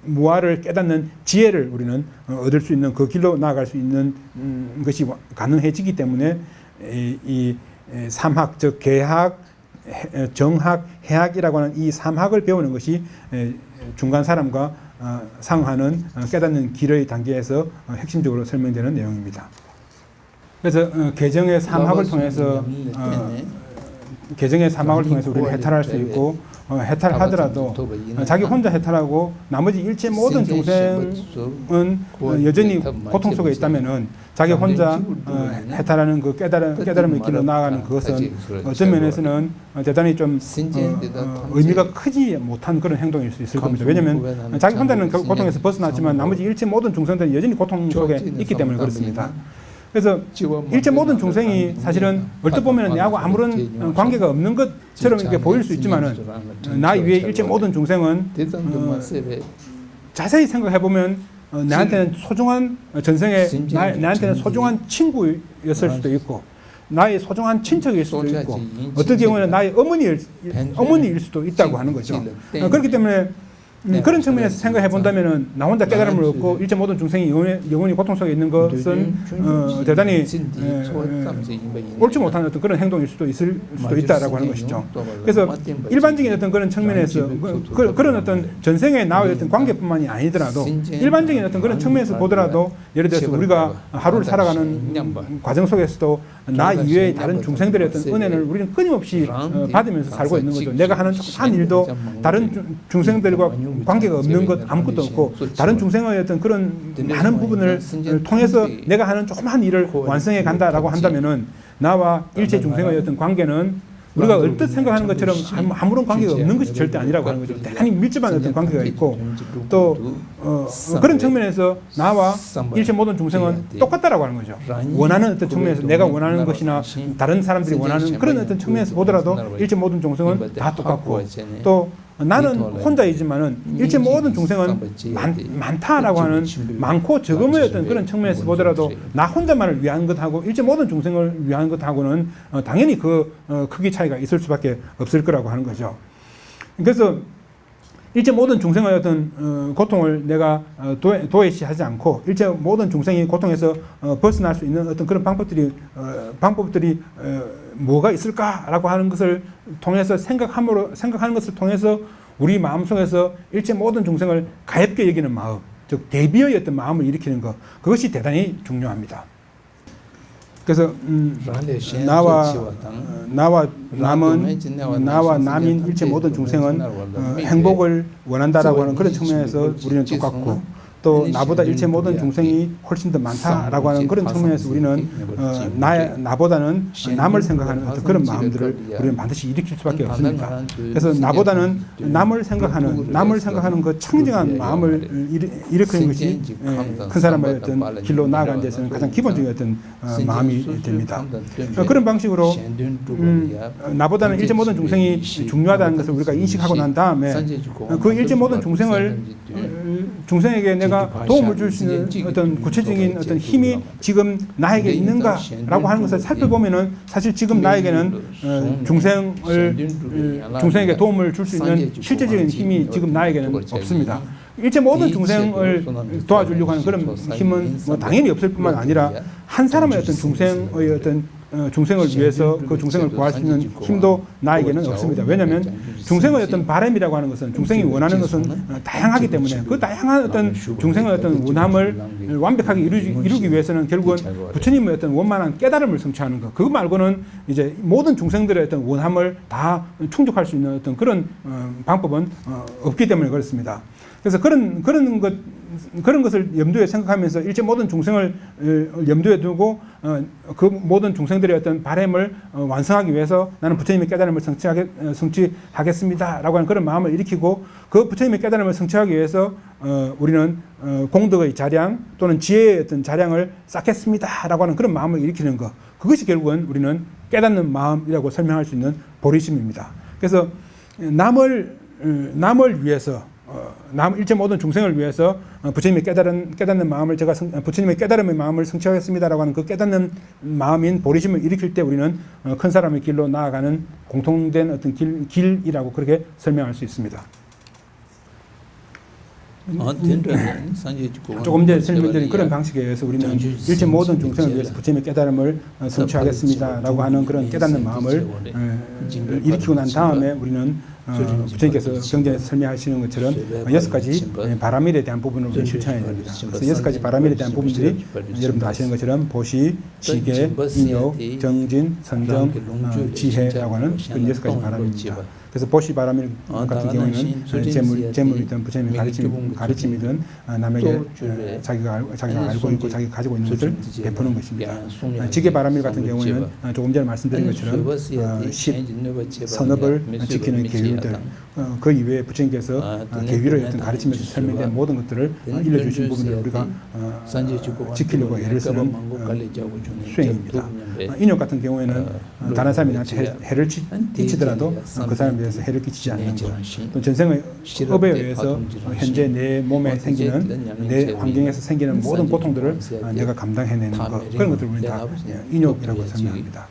무아를 깨닫는 지혜를 우리는 얻을 수 있는 그 길로 나아갈 수 있는 것이 가능해지기 때문에 이 삼학, 즉 계학, 정학, 해학이라고 하는 이 삼학을 배우는 것이 중간 사람과 상하는 깨닫는 길의 단계에서 핵심적으로 설명되는 내용입니다. 그래서 개정의 삼학을 통해서 우리는 해탈할 수 있고, 해탈하더라도 자기 혼자 해탈하고 나머지 일체 모든 중생은 여전히 고통 속에 있다면은 자기 혼자 해탈하는 그 깨달음의 길로 나아가는 그것은 어떤 면에서는 대단히 좀 의미가 크지 못한 그런 행동일 수 있을 겁니다. 왜냐하면 자기 혼자는 고통에서 벗어났지만 나머지 일체 모든 중생들은 여전히 고통 속에 있기 때문에 그렇습니다. 그래서 일체 모든 중생이 사실은 얼핏 보면 내하고 아무런 관계가 없는 것처럼 이렇게 보일 수 있지만은 나 이외에 일체 모든 중생은 자세히 생각해 보면 나한테는 소중한 전생에 나한테는 소중한 친구였을 수도 있고, 나의 소중한 친척일 수도 있고, 어떤 경우에는 나의 어머니일 수도 있다고 하는 거죠. 그렇기 때문에 그런 측면에서 생각해 본다면은 나 혼자 깨달음을 얻고 일체 모든 중생이 영원히 고통 속에 있는 것은 대단히 옳지 못한 어떤 그런 행동일 수도 있다라고 하는 것이죠. 그래서 일반적인 어떤 그런 측면에서 그런 어떤 전생의 나와의 어떤 관계뿐만이 아니더라도 일반적인 어떤 그런 측면에서 보더라도, 예를 들어서 우리가 하루를 살아가는 과정 속에서도 나 이외의 다른 중생들의 어떤 은혜를 우리는 끊임없이 받으면서 살고 있는 거죠. 내가 하는 한 일도 다른 중생들과 관계가 없는 것 아무것도 없고, 다른 중생의 어떤 그런 많은 부분을 통해서 내가 하는 조그만 일을 완성해 간다라고 한다면은 나와 일체 중생의 어떤 관계는 우리가 얼뜻 생각하는 것처럼 아무런 관계가 없는 것이 절대 아니라고 하는 거죠. 대단히 밀접한 어떤 관계가 있고, 또 그런 측면에서 나와 일체 모든 중생은 똑같다라고 하는 거죠. 원하는 어떤 측면에서 내가 원하는 것이나 다른 사람들이 원하는 그런 어떤 측면에서 보더라도 일체 모든 중생은 다 똑같고, 또 나는 혼자이지만은 일체 모든 중생은 많다라고 하는 많고 적음의 어떤 그런 측면에서 보더라도 나 혼자만을 위한 것하고 일체 모든 중생을 위한 것하고는 당연히 그 크기 차이가 있을 수밖에 없을 거라고 하는 거죠. 그래서 일체 모든 중생의 어떤 고통을 내가 도외시하지 않고 일체 모든 중생이 고통에서 벗어날 수 있는 어떤 그런 방법들이 뭐가 있을까라고 하는 것을 통해서 생각하는 것을 통해서 우리 마음속에서 일체 모든 중생을 가볍게 여기는 마음, 즉 대비의 어떤 마음을 일으키는 것, 그것이 대단히 중요합니다. 그래서 나와 남인 일체 모든 중생은 행복을 원한다라고 하는 그런 측면에서 우리는 똑같고, 또 나보다 일체 모든 중생이 훨씬 더 많다라고 하는 그런 측면에서 우리는 나보다는 남을 생각하는 어떤 그런 마음들을 우리는 반드시 일으킬 수밖에 없습니다. 그래서 나보다는 남을 생각하는 그 청정한 마음을 일으키는 것이 큰 사람의 어떤 길로 나아가는 데서는 가장 기본적인 어떤 마음이 됩니다. 그런 방식으로 나보다는 일체 모든 중생이 중요하다는 것을 우리가 인식하고 난 다음에 그 일체 모든 중생에게 내가 도움을 줄 수 있는 어떤 구체적인 어떤 힘이 지금 나에게 있는가라고 하는 것을 살펴보면은 사실 지금 나에게는 중생에게 도움을 줄 수 있는 실제적인 힘이 지금 나에게는 없습니다. 일체 모든 중생을 도와주려고 하는 그런 힘은 뭐 당연히 없을 뿐만 아니라 한 사람의 어떤 중생을 위해서 그 중생을 구할 수 있는 힘도 나에게는 없습니다. 왜냐하면 중생의 어떤 바람이라고 하는 것은 중생이 원하는 것은 다양하기 때문에 그 다양한 어떤 중생의 어떤 원함을 완벽하게 이루기 위해서는 결국은 부처님의 어떤 원만한 깨달음을 성취하는 것. 그거 말고는 이제 모든 중생들의 어떤 원함을 다 충족할 수 있는 어떤 그런 방법은 없기 때문에 그렇습니다. 그래서 그런 것을 염두에 생각하면서 일체 모든 중생을 염두에 두고 그 모든 중생들의 어떤 바람을 완성하기 위해서 나는 부처님의 깨달음을 성취하겠습니다라고 하는 그런 마음을 일으키고 그 부처님의 깨달음을 성취하기 위해서 우리는 공덕의 자량 또는 지혜의 어떤 자량을 쌓겠습니다라고 하는 그런 마음을 일으키는 것. 그것이 결국은 우리는 깨닫는 마음이라고 설명할 수 있는 보리심입니다. 그래서 남을 위해서 일체 모든 중생을 위해서 부처님의 깨닫는 마음을 부처님의 깨달음의 마음을 성취하겠습니다라고 하는 그 깨닫는 마음인 보리심을 일으킬 때 우리는 큰 사람의 길로 나아가는 공통된 어떤 길이라고 그렇게 설명할 수 있습니다. 조금 전에 설명드린 그런 방식에 의해서 우리는 일체 모든 중생을 위해서 부처님의 깨달음을 성취하겠습니다라고 하는 그런 깨닫는 마음을 일으키고 난 다음에 우리는 부처님께서 경전에서 설명하시는 것처럼 6가지 바라밀에 대한 부분을 우리는 실천해야 됩니다. 그래서 6가지 바라밀에 대한 부분들이 여러분도 아시는 것처럼 보시, 지계, 인욕, 정진, 선정, 지혜라고 하는 그런 6가지 바라밀입니다. 그래서 보시 바라밀 같은 경우에는 재물이든 부처님의 가르침이든 남에게 자기가 알고 있고 자기가 가지고 있는 것을 베푸는 것입니다. 지계 바라밀 같은 경우에는 조금 전에 말씀드린 것처럼 선업을 지키는 계율들 그 이외에 부처님께서 계율의 어떤 가르침에서 설명된 모든 것들을 일러주신 부분들을 우리가 지키려고 애를 쓰는 수행입니다. 인욕 같은 경우에는 다른 사람이 나한테 해를 끼치더라도 그 사람에 대해서 해를 끼치지 않는 것. 또 전생의 업에 의해서 현재 내 몸에 생기는 내 환경에서 생기는 모든 고통들을 내가 감당해내는 것. 그런 것들을 우리는 다 인욕이라고 설명합니다.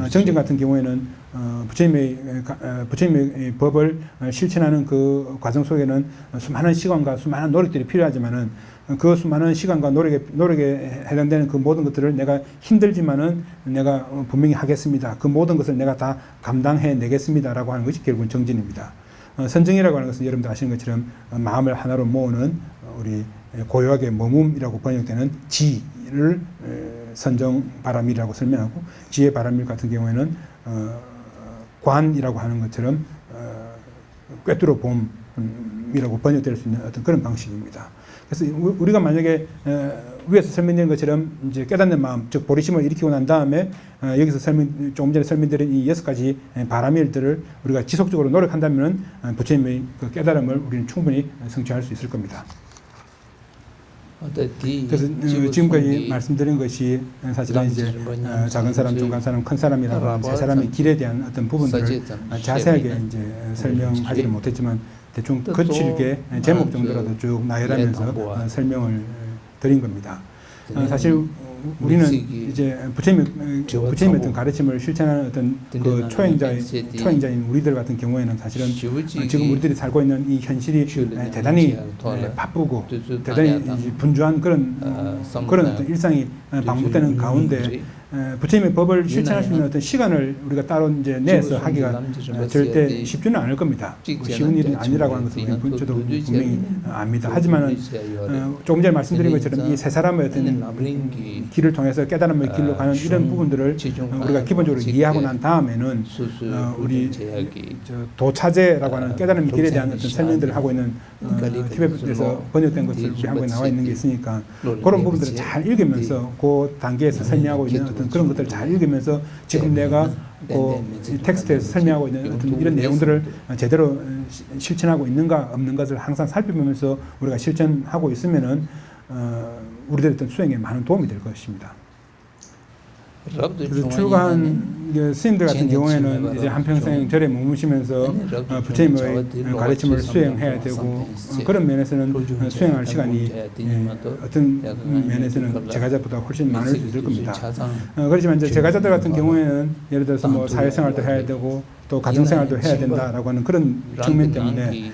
정진 같은 경우에는 부처님의 법을 실천하는 그 과정 속에는 수많은 시간과 수많은 노력들이 필요하지만은 그 수많은 시간과 노력에 해당되는 그 모든 것들을 내가 힘들지만은 내가 분명히 하겠습니다. 그 모든 것을 내가 다 감당해 내겠습니다라고 하는 것이 결국은 정진입니다. 선정이라고 하는 것은 여러분도 아시는 것처럼 마음을 하나로 모으는 우리 고요하게 머뭄이라고 번역되는 지를 선정 바람이라고 설명하고 지혜 바람일 같은 경우에는 관이라고 하는 것처럼 꿰뚫어 봄이라고 번역될 수 있는 어떤 그런 방식입니다. 그래서 우리가 만약에 위에서 설명드린 것처럼 이제 깨닫는 마음, 즉 보리심을 일으키고 난 다음에 여기서 조금 전에 설명드린 이 6가지 바라밀들을 우리가 지속적으로 노력한다면 부처님의 그 깨달음을 우리는 충분히 성취할 수 있을 겁니다. 그래서 지금까지 말씀드린 것이 사실은 이제 작은 사람, 중간 사람, 큰 사람이라고 세 사람의 길에 대한 어떤 부분들을 자세하게 이제 설명하지는 못했지만 대충 거칠게 제목 정도라도 쭉 나열하면서 설명을 드린 겁니다. 사실 우리는 이제 부처님의 어떤 가르침을 실천하는 어떤 그 초행자인 우리들 같은 경우에는 사실은 지금 우리들이 살고 있는 이 현실이 대단히 바쁘고 대단히 분주한 그런 어떤 일상이 반복되는 가운데 부처님의 법을 실천할 수 있는 어떤 시간을 우리가 따로 이제 내서 하기가 절대 쉽지는 않을 겁니다. 쉬운 일은 아니라고 하는 것을 저도 분명히 압니다. 하지만은 조금 전에 말씀드린 것처럼 이 세 사람의 어떤 길을 통해서 깨달음의 길로 가는 이런 부분들을 우리가 기본적으로 이해하고 난 다음에는 우리 도차제라고 하는 깨달음의 길에 대한 어떤 설명들을 하고 있는 티베트에서 번역된 것을 우리 한국에 나와 있는 게 있으니까 그런 부분들을 잘 읽으면서 그 단계에서 설명하고 있는 어떤 그런 것들을 잘 읽으면서 지금 내가 그 텍스트에서 설명하고 있는 어떤 이런 내용들을 제대로 실천하고 있는가 없는 것을 항상 살펴보면서 우리가 실천하고 있으면은 우리들의 어떤 수행에 많은 도움이 될 것입니다. 그래서 출가한 스님들 같은 경우에는 이제 한평생 절에 머무시면서 부처님의 가르침을 수행해야 되고 그런 면에서는 수행할 시간이 어떤 면에서는 제가자보다 훨씬 많을 수 있을 겁니다. 그렇지만 이제 제가자들 같은 경우에는 예를 들어서 뭐 사회생활도 해야 되고 또 가정생활도 해야 된다라고 하는 그런 측면 때문에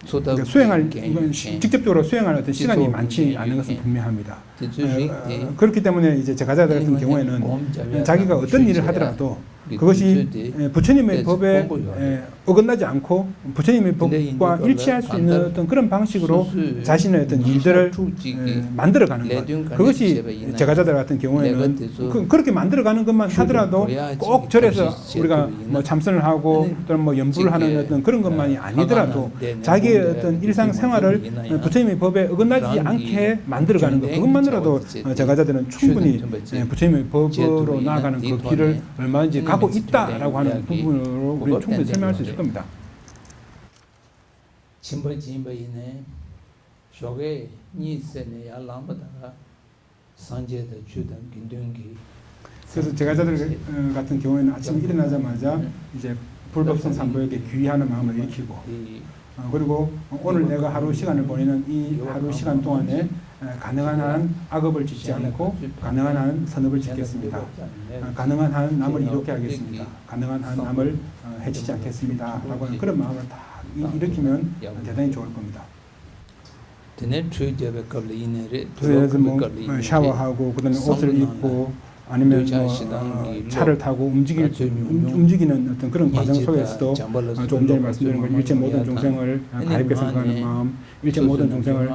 그러니까 수행할 직접적으로 수행할 어떤 시간이 많지 않은 것은 분명합니다. 그렇기 때문에 이제 제가자들 같은 경우에는 자기가 어떤 일을 하더라도 그것이 부처님의 법에 어긋나지 않고 부처님의 법과 일치할 수 있는 어떤 그런 방식으로 자신의 어떤 일들을 만들어가는 것, 그것이 제가자들 같은 경우에는 그렇게 만들어가는 것만 하더라도 꼭 절에서 우리가 뭐 참선을 하고 또는 뭐 연부를 하는 어떤 그런 것만이 아니더라도 자기의 어떤 일상생활을 부처님의 법에 어긋나지 않게 만들어가는 것, 그것만으로도 제가자들은 충분히 부처님의 법으로 나아가는 그 길을 얼마든지 가고 있다라고 하는 부분으로 우리는 충분히 설명할 수 있을 겁니다. 그래서 제가자들 같은 경우에는 아침에 일어나자마자 이제 불법성 삼보에게 귀의하는 마음을 일으키고 그리고 오늘 내가 하루 시간을 보내는 이 하루 시간 동안에 가능한 한 악업을 짓지 않고 가능한 한 선업을 짓겠습니다. 가능한 한 남을 이롭게 하겠습니다. 가능한 한 남을 해치지 않겠습니다. 라고 하는 그런 마음을 다 일으키면 대단히 좋을 겁니다. 그래서 뭐 샤워하고 그다음에 옷을 입고 아니면 뭐 차를 타고 움직이는 어떤 그런 과정 속에서도 조금 전에 말씀드린 걸 일체 모든 종생을 가볍게 생각하는 마음, 일체 모든 종생을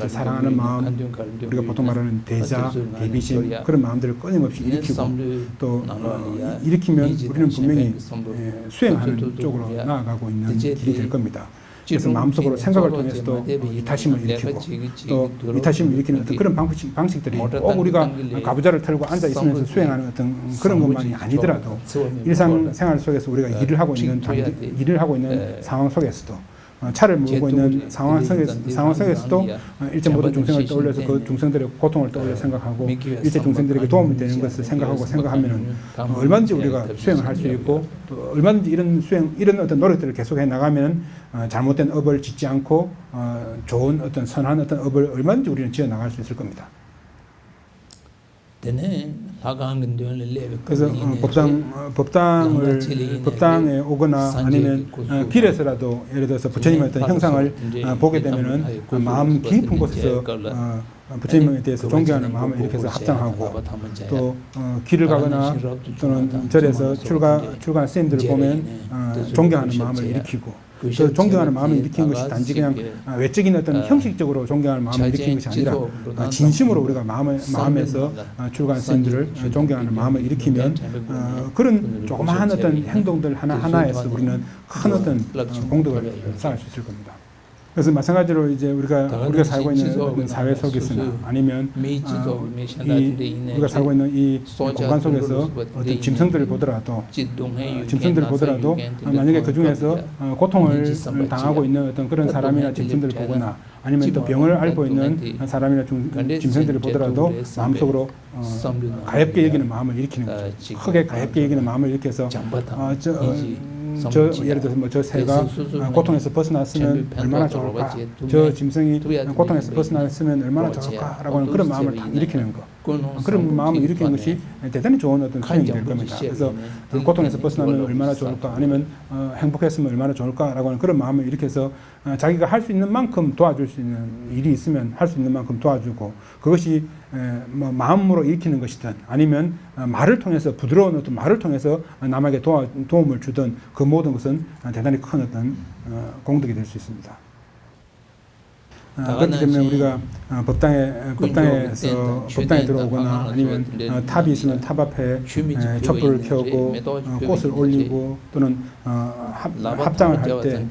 사랑하는 마음, 우리가 보통 말하는 대자, 대비심 그런 마음들을 끊임없이 일으키고 또 일으키면 우리는 분명히 수행하는 쪽으로 나아가고 있는 길이 될 겁니다. 그래서 마음속으로 생각을 통해서도 이타심을 일으키고 또 이타심을 일으키는 어떤 그런 방식들이 꼭 우리가 가부좌를 털고 앉아 있으면서 수행하는 어떤 그런 것만이 아니더라도 일상생활 속에서 우리가 일을 하고 있는 상황 속에서도 차를 몰고 있는 상황 속에서도 일체 모든 종생을 떠올려서 그 종생들의 고통을 떠올려 생각하고 일체 종생들에게 도움이 되는 것을 생각하면은 얼마든지 우리가 수행을 할 수 있고 또 얼마든지 이런 어떤 노력들을 계속해 나가면 잘못된 업을 짓지 않고 좋은 어떤 선한 어떤 업을 얼마든지 우리는 지어 나갈 수 있을 겁니다. 그래서 법당에 오거나 아니면 길에서라도 예를 들어서 부처님의 어떤 형상을 보게 되면은 마음 깊은 곳에서 부처님에 대해서 존경하는 마음을 일으켜서 합장하고 또 길을 가거나 또는 절에서 출가한 스님들을 보면 존경하는 마음을 일으키고 그 존경하는 마음을 일으키는 것이 단지 그냥 외적인 어떤 형식적으로 존경하는 마음을 일으키는 것이 아니라 진심으로 우리가 마음에서 출가한 스님들을 존경하는 마음을 일으키면 그런 조그마한 어떤 행동들 하나하나에서 우리는 큰 어떤 공덕을 쌓을 수 있을 겁니다. 그래서 마찬가지로 이제 우리가 살고 있는 사회 속에서나 아니면 우리가 살고 있는 이 공간 속에서 어떤 짐승들을 보더라도 만약에 그 중에서 고통을 당하고 있는 어떤 그런 사람이나 짐승들을 보거나 아니면 또 병을 앓고 있는 사람이나 짐승들을 보더라도 마음속으로 가엽게 여기는 마음을 일으키는 거죠. 크게 가엽게 여기는 마음을 일으켜서 예를 들어서 뭐 저 새가 고통에서 벗어났으면 얼마나 좋을까, 저 짐승이 고통에서 벗어났으면 얼마나 좋을까라고 하는 그런 마음을 딱 일으키는 거, 그런 마음을 일으키는 것이 대단히 좋은 어떤 수행이 될 겁니다. 그래서 고통에서 벗어나면 얼마나 좋을까, 아니면 행복했으면 얼마나 좋을까라고 하는 그런 마음을 일으켜서 자기가 할 수 있는 만큼 도와줄 수 있는 일이 있으면 할 수 있는 만큼 도와주고, 그것이 뭐 마음으로 일으키는 것이든 아니면 말을 통해서 부드러운 어떤 말을 통해서 남에게 도움을 주든 그 모든 것은 대단히 큰 어떤 공덕이 될 수 있습니다. 그렇기 때문에 우리가 법당에 들어오거나 아니면 탑이 있으면 탑 앞에 촛불을 켜고 꽃을 올리고 또는 합장을 할 때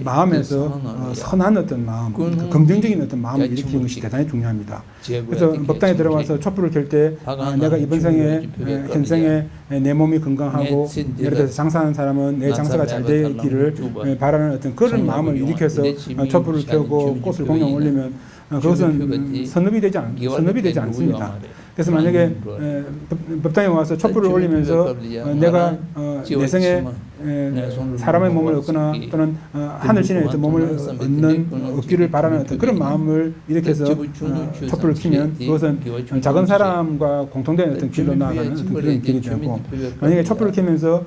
마음에서 선한 어떤 마음, 긍정적인 어떤 마음을 일으키는 것이 대단히 중요합니다. 그래서 법당에 들어와서 촛불을 켤 때 내가 이번 생에 현생에 내 몸이 건강하고 예를 들어서 장사하는 사람은 내 장사가 잘 되기를 바라는 어떤 그런 마음을 일으켜서 촛불을 켜고 꽃을 공양 올리면 그것은 선업이 되지 않습니다. 그래서 만약에 법당에 와서 촛불을 올리면서 내가 내생에 사람의 몸을 얻거나 또는 하늘신의 어떤 몸을 얻기를 바라는 어떤 그런 마음을 일으켜서 촛불을 켜면 그것은 작은 사람과 공통된 어떤 길로 나아가는 어떤 그런 길이 되고, 만약에 촛불을 켜면서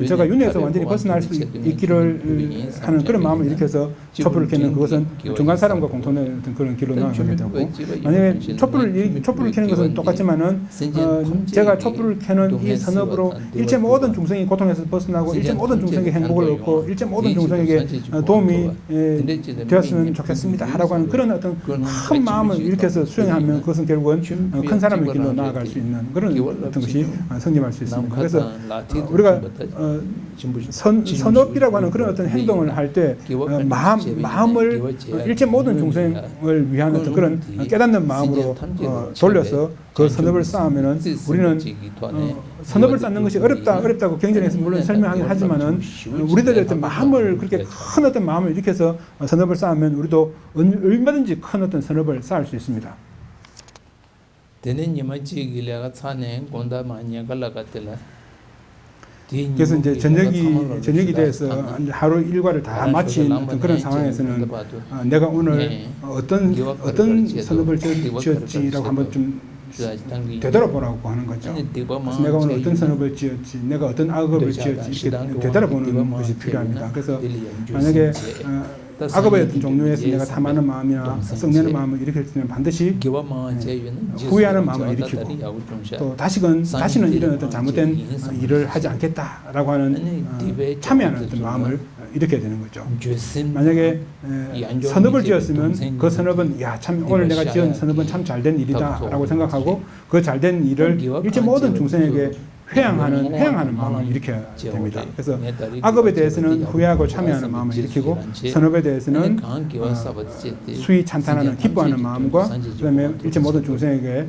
제가 윤회에서 완전히 벗어날 수 있기를 하는 그런 마음을 일으켜서 촛불을 켜면 그것은 중간 사람과 공통된 어떤 그런 길로 나아가게 되고, 만약에 촛불을 켜는 것은 똑같지만은 제가 촛불을 켜는 이 선업으로 일체 모든 중생이 고통에서 벗어나고 일체 모든 중생에게 행복을 얻고 일체 모든 중생에게 도움이 되었으면 좋겠습니다 라고 하는 그런 어떤 큰 마음을 일으켜서 수행하면 그것은 결국은 큰 사람의 길로 나아갈 수 있는 그런 어떤 것이 성립할 수 있습니다. 그래서 우리가 선업이라고 하는 그런 어떤 행동을 할 때 마음을 일체 모든 중생을 위한 어떤 그런 깨닫는 마음으로 돌려서 그 선업을 쌓으면은 우리는 선업을 쌓는 것이 어렵다고 경전에서 물론 설명하긴 하지만은 우리들의 어떤 마음을 그렇게 큰 어떤 마음을 일으켜서 선업을 쌓으면 우리도 얼마든지 큰 어떤 선업을 쌓을 수 있습니다. 그래서 이제 저녁이 돼서 하루 일과를 다 마친 어떤 그런 상황에서는 내가 오늘 어떤 선업을 지었지라고 한번 좀 되돌아보라고 하는 거죠. 그래서 내가 오늘 어떤 선업을 지었지, 내가 어떤 악업을 지었지 이렇게 되돌아보는 것이 필요합니다. 그래서 만약에 악업의 어떤 종류에서 내가 탐하는 마음이나 썩내는 마음을 일으킬 때는 반드시 후회하는 마음을 일으키고 또 다시는 이런 어떤 잘못된 일을 하지 않겠다라고 하는 참여하는 어떤 마음을 일으켜야 되는 거죠. 만약에 선업을 지었으면 그 선업은 참 오늘 내가 지은 선업은 참 잘된 일이다라고 생각하고 그 잘된 일을 일체 모든 중생에게 회양하는 마음을 일으켜야 됩니다. 그래서 악업에 대해서는 후회하고 참여하는 마음을 일으키고 선업에 대해서는 수위 찬탄하는 기뻐하는 마음과 그다음에 일체 모든 중생에게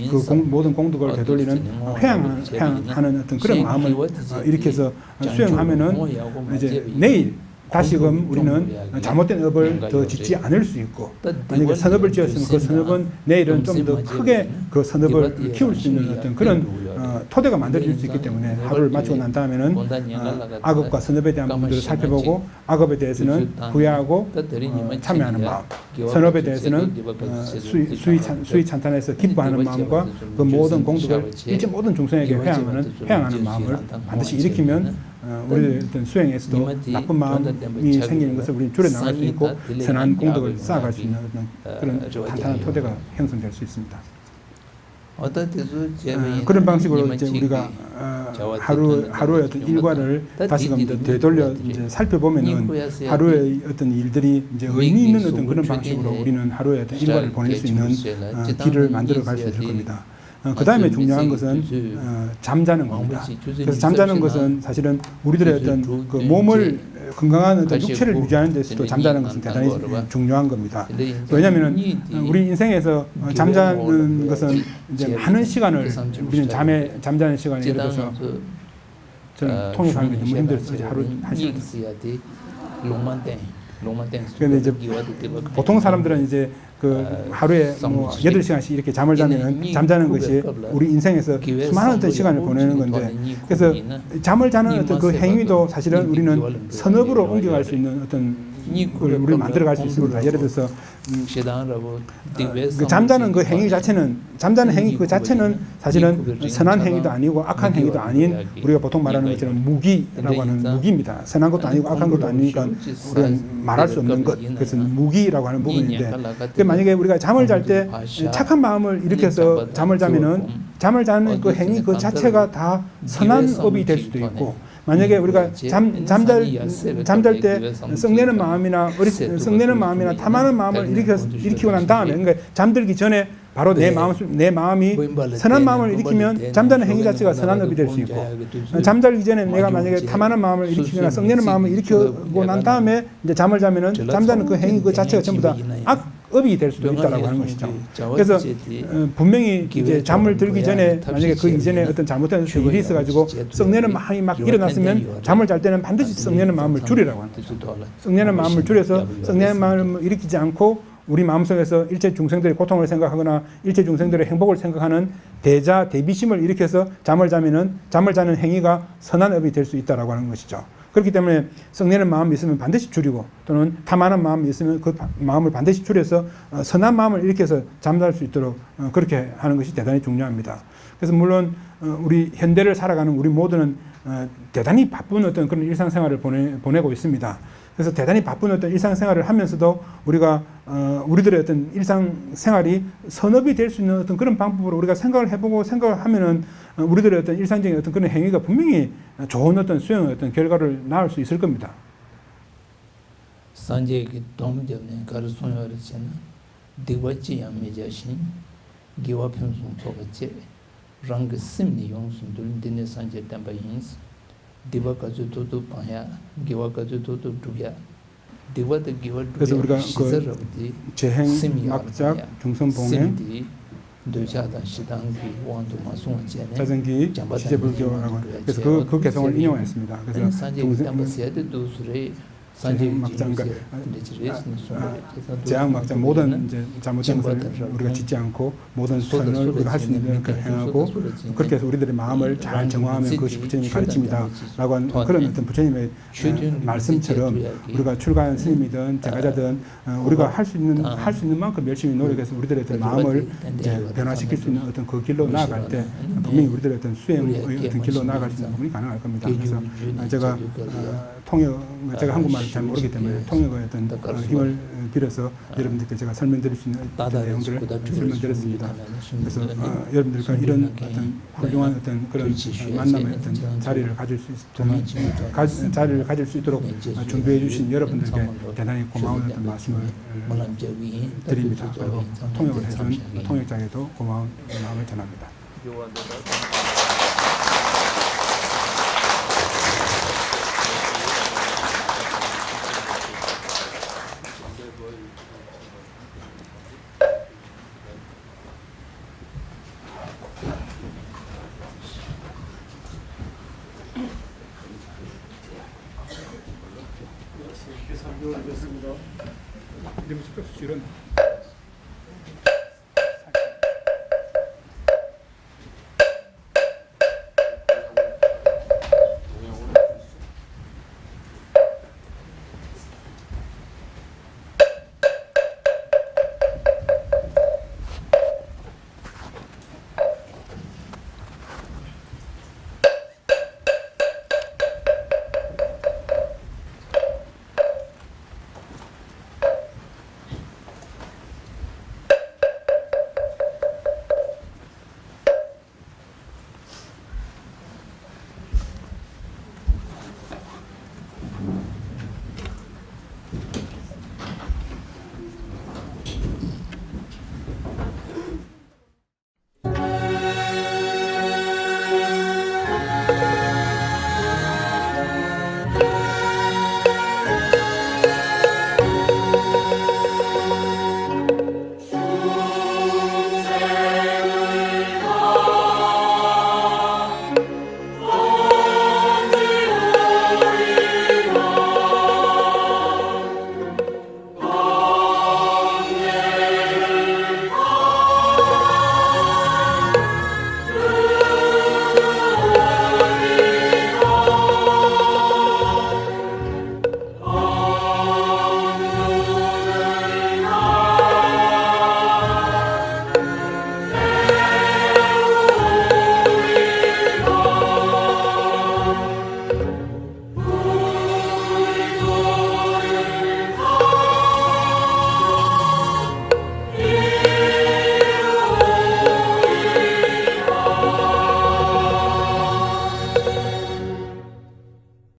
그 모든 공덕을 되돌리는 회양하는 어떤 그런 마음을 일으켜서 수행하면은 이제 내일 다시금 우리는 잘못된 업을 더 짓지 않을 수 있고, 만약에 선업을 지었으면 그 선업은 내일은 좀 더 크게 그 선업을 키울 수 있는 어떤 그런 토대가 만들어질 수 있기 때문에 하루를 마치고 난 다음에는 악업과 선업에 대한 부분들을 살펴보고 악업에 대해서는 후회하고 참여하는 마음, 선업에 대해서는 수위 찬탄해서 기뻐하는 마음과 그 모든 공덕을 일체 모든 중생에게 회양하는 마음을 반드시 일으키면 우리의 어떤 수행에서도 나쁜 마음이 생기는 것을 우리는 줄여나갈 수 있고 선한 공덕을 쌓아갈 수 있는 그런 탄탄한 토대가 형성될 수 있습니다. 그런 방식으로 이제 우리가 하루의 어떤 일과를 다시금 되돌려 이제 살펴보면은 하루의 어떤 일들이 이제 의미 있는 어떤 그런 방식으로 우리는 하루의 어떤 일과를 보낼 수 있는 길을 만들어 갈 수 있을 겁니다. 그 다음에 중요한 것은 잠자는 겁니다. 그래서 잠자는 것은 사실은 우리들의 어떤 그 몸을 건강한 어떤 육체를 유지하는 데서도 잠자는 것은 대단히 중요한 겁니다. 왜냐하면 우리 인생에서 잠자는 것은 이제 많은 시간을 우리는 잠자는 시간이 예를 들어서 저는 통역하는 게 너무 힘들어서 하루 1시간. 그런데 이제 보통 사람들은 이제 그 하루에 뭐 8시간씩 이렇게 잠을 자면은 잠자는 것이 우리 인생에서 수많은 어떤 시간을 보내는 건데, 그래서 잠을 자는 어떤 그 행위도 사실은 우리는 선업으로 옮겨갈 수 있는 어떤 우리를 만들어갈 수 있습니다. 예를 들어서 그 잠자는 그 행위 자체는 그 자체는 사실은 선한 행위도 아니고 악한 행위도 아닌 우리가 보통 말하는 것처럼 무기라고 하는 무기입니다. 선한 것도 아니고 악한 것도 아니니까 우리는 말할 수 없는 것, 그것은 무기라고 하는 부분인데, 만약에 우리가 잠을 잘 때 착한 마음을 일으켜서 잠을 자면은 잠을 자는 그 행위 그 자체가 다 선한 업이 될 수도 있고, 만약에 우리가 잠잘 때 썩내는 마음이나 썩내는 마음이나 탐하는 마음을 일으키고 난 다음에, 그러니까 잠들기 전에 바로 내 마음이 선한 마음을 일으키면 잠자는 행위 자체가 선한 업이 될 수 있고, 잠자기 전에 내가 만약에 탐하는 마음을 일으키거나 썩내는 마음을 일으키고 난 다음에 이제 잠을 자면은 잠자는 그 행위 그 자체가 전부 다 악업이 될 수도 있다라고 하는 것이죠. 그래서 분명히 이제 잠을 들기 전에 만약에 그 이전에 어떤 잘못된 일이 있어가지고 썩내는 마음이 막 일어났으면 잠을 잘 때는 반드시 썩내는 마음을 줄이라고 하는 거죠. 썩내는 마음을 줄여서 썩내는 마음을 일으키지 않고 우리 마음속에서 일체 중생들의 고통을 생각하거나 일체 중생들의 행복을 생각하는 대비심을 일으켜서 잠을 자면은 잠을 자는 행위가 선한 업이 될 수 있다라고 하는 것이죠. 그렇기 때문에 썩내는 마음이 있으면 반드시 줄이고, 또는 탐하는 마음이 있으면 그 마음을 반드시 줄여서 선한 마음을 일으켜서 잠잘 수 있도록 그렇게 하는 것이 대단히 중요합니다. 그래서 물론 우리 현대를 살아가는 우리 모두는 대단히 바쁜 어떤 그런 일상생활을 보내고 있습니다. 그래서 대단히 바쁜 어떤 일상생활을 하면서도 우리가 우리들의 어떤 일상생활이 선업이 될 수 있는 어떤 그런 방법으로 우리가 생각을 해보고 생각을 하면은 우리들의 어떤 일상적인 어떤 그런 행위가 분명히 좋은 어떤 수행의 어떤 결과를 낳을 수 있을 겁니다. 산제기 동점네 가르소녀르잖아. 디와지 야메자신 기와 평소 소바체 랑 심니 용순들 디네 산제 담바인스 디바까지 도도 파야 기와까지 도도 두야 디와도 기와 그래서 우리가 그 재행, 막작, 중선봉행, 자전기, 시제불교라고, 그래서 그 개성을 인용했습니다. 그래서 재행, 막장, 재앙, 막장, 모든 이제 잘못된 것을 우리가 짓지 않고 모든 선을 우리가 할 수 있는 걸 행하고, 그렇게 해서 우리들의 마음을 잘 정화하면 그것이 부처님의 가르침이다라고 하는 그런 어떤 부처님의 말씀처럼 우리가 출가한 스님이든 제가자든 우리가 할 수 있는 만큼 열심히 노력해서 우리들의 어떤 마음을 이제 변화시킬 수 있는 어떤 그 길로 나아갈 때 분명히 우리들의 어떤 수행의 어떤 길로 나아갈 수 있는 부분이 가능할 겁니다. 그래서 제가 제가 한국말을 잘 모르기 때문에 통역의 어떤 힘을 빌어서 여러분들께 제가 설명드릴 수 있는 내용들을 설명드렸습니다. 그래서 여러분들과 이런 어떤 훌륭한 어떤 그런 만남의 어떤 자리를 가질 수 있도록 준비해 주신 여러분들께 대단히 고마운 어떤 말씀을 드립니다. 그리고 통역을 해준 통역자에게도 고마운 마음을 전합니다. 이름이 이런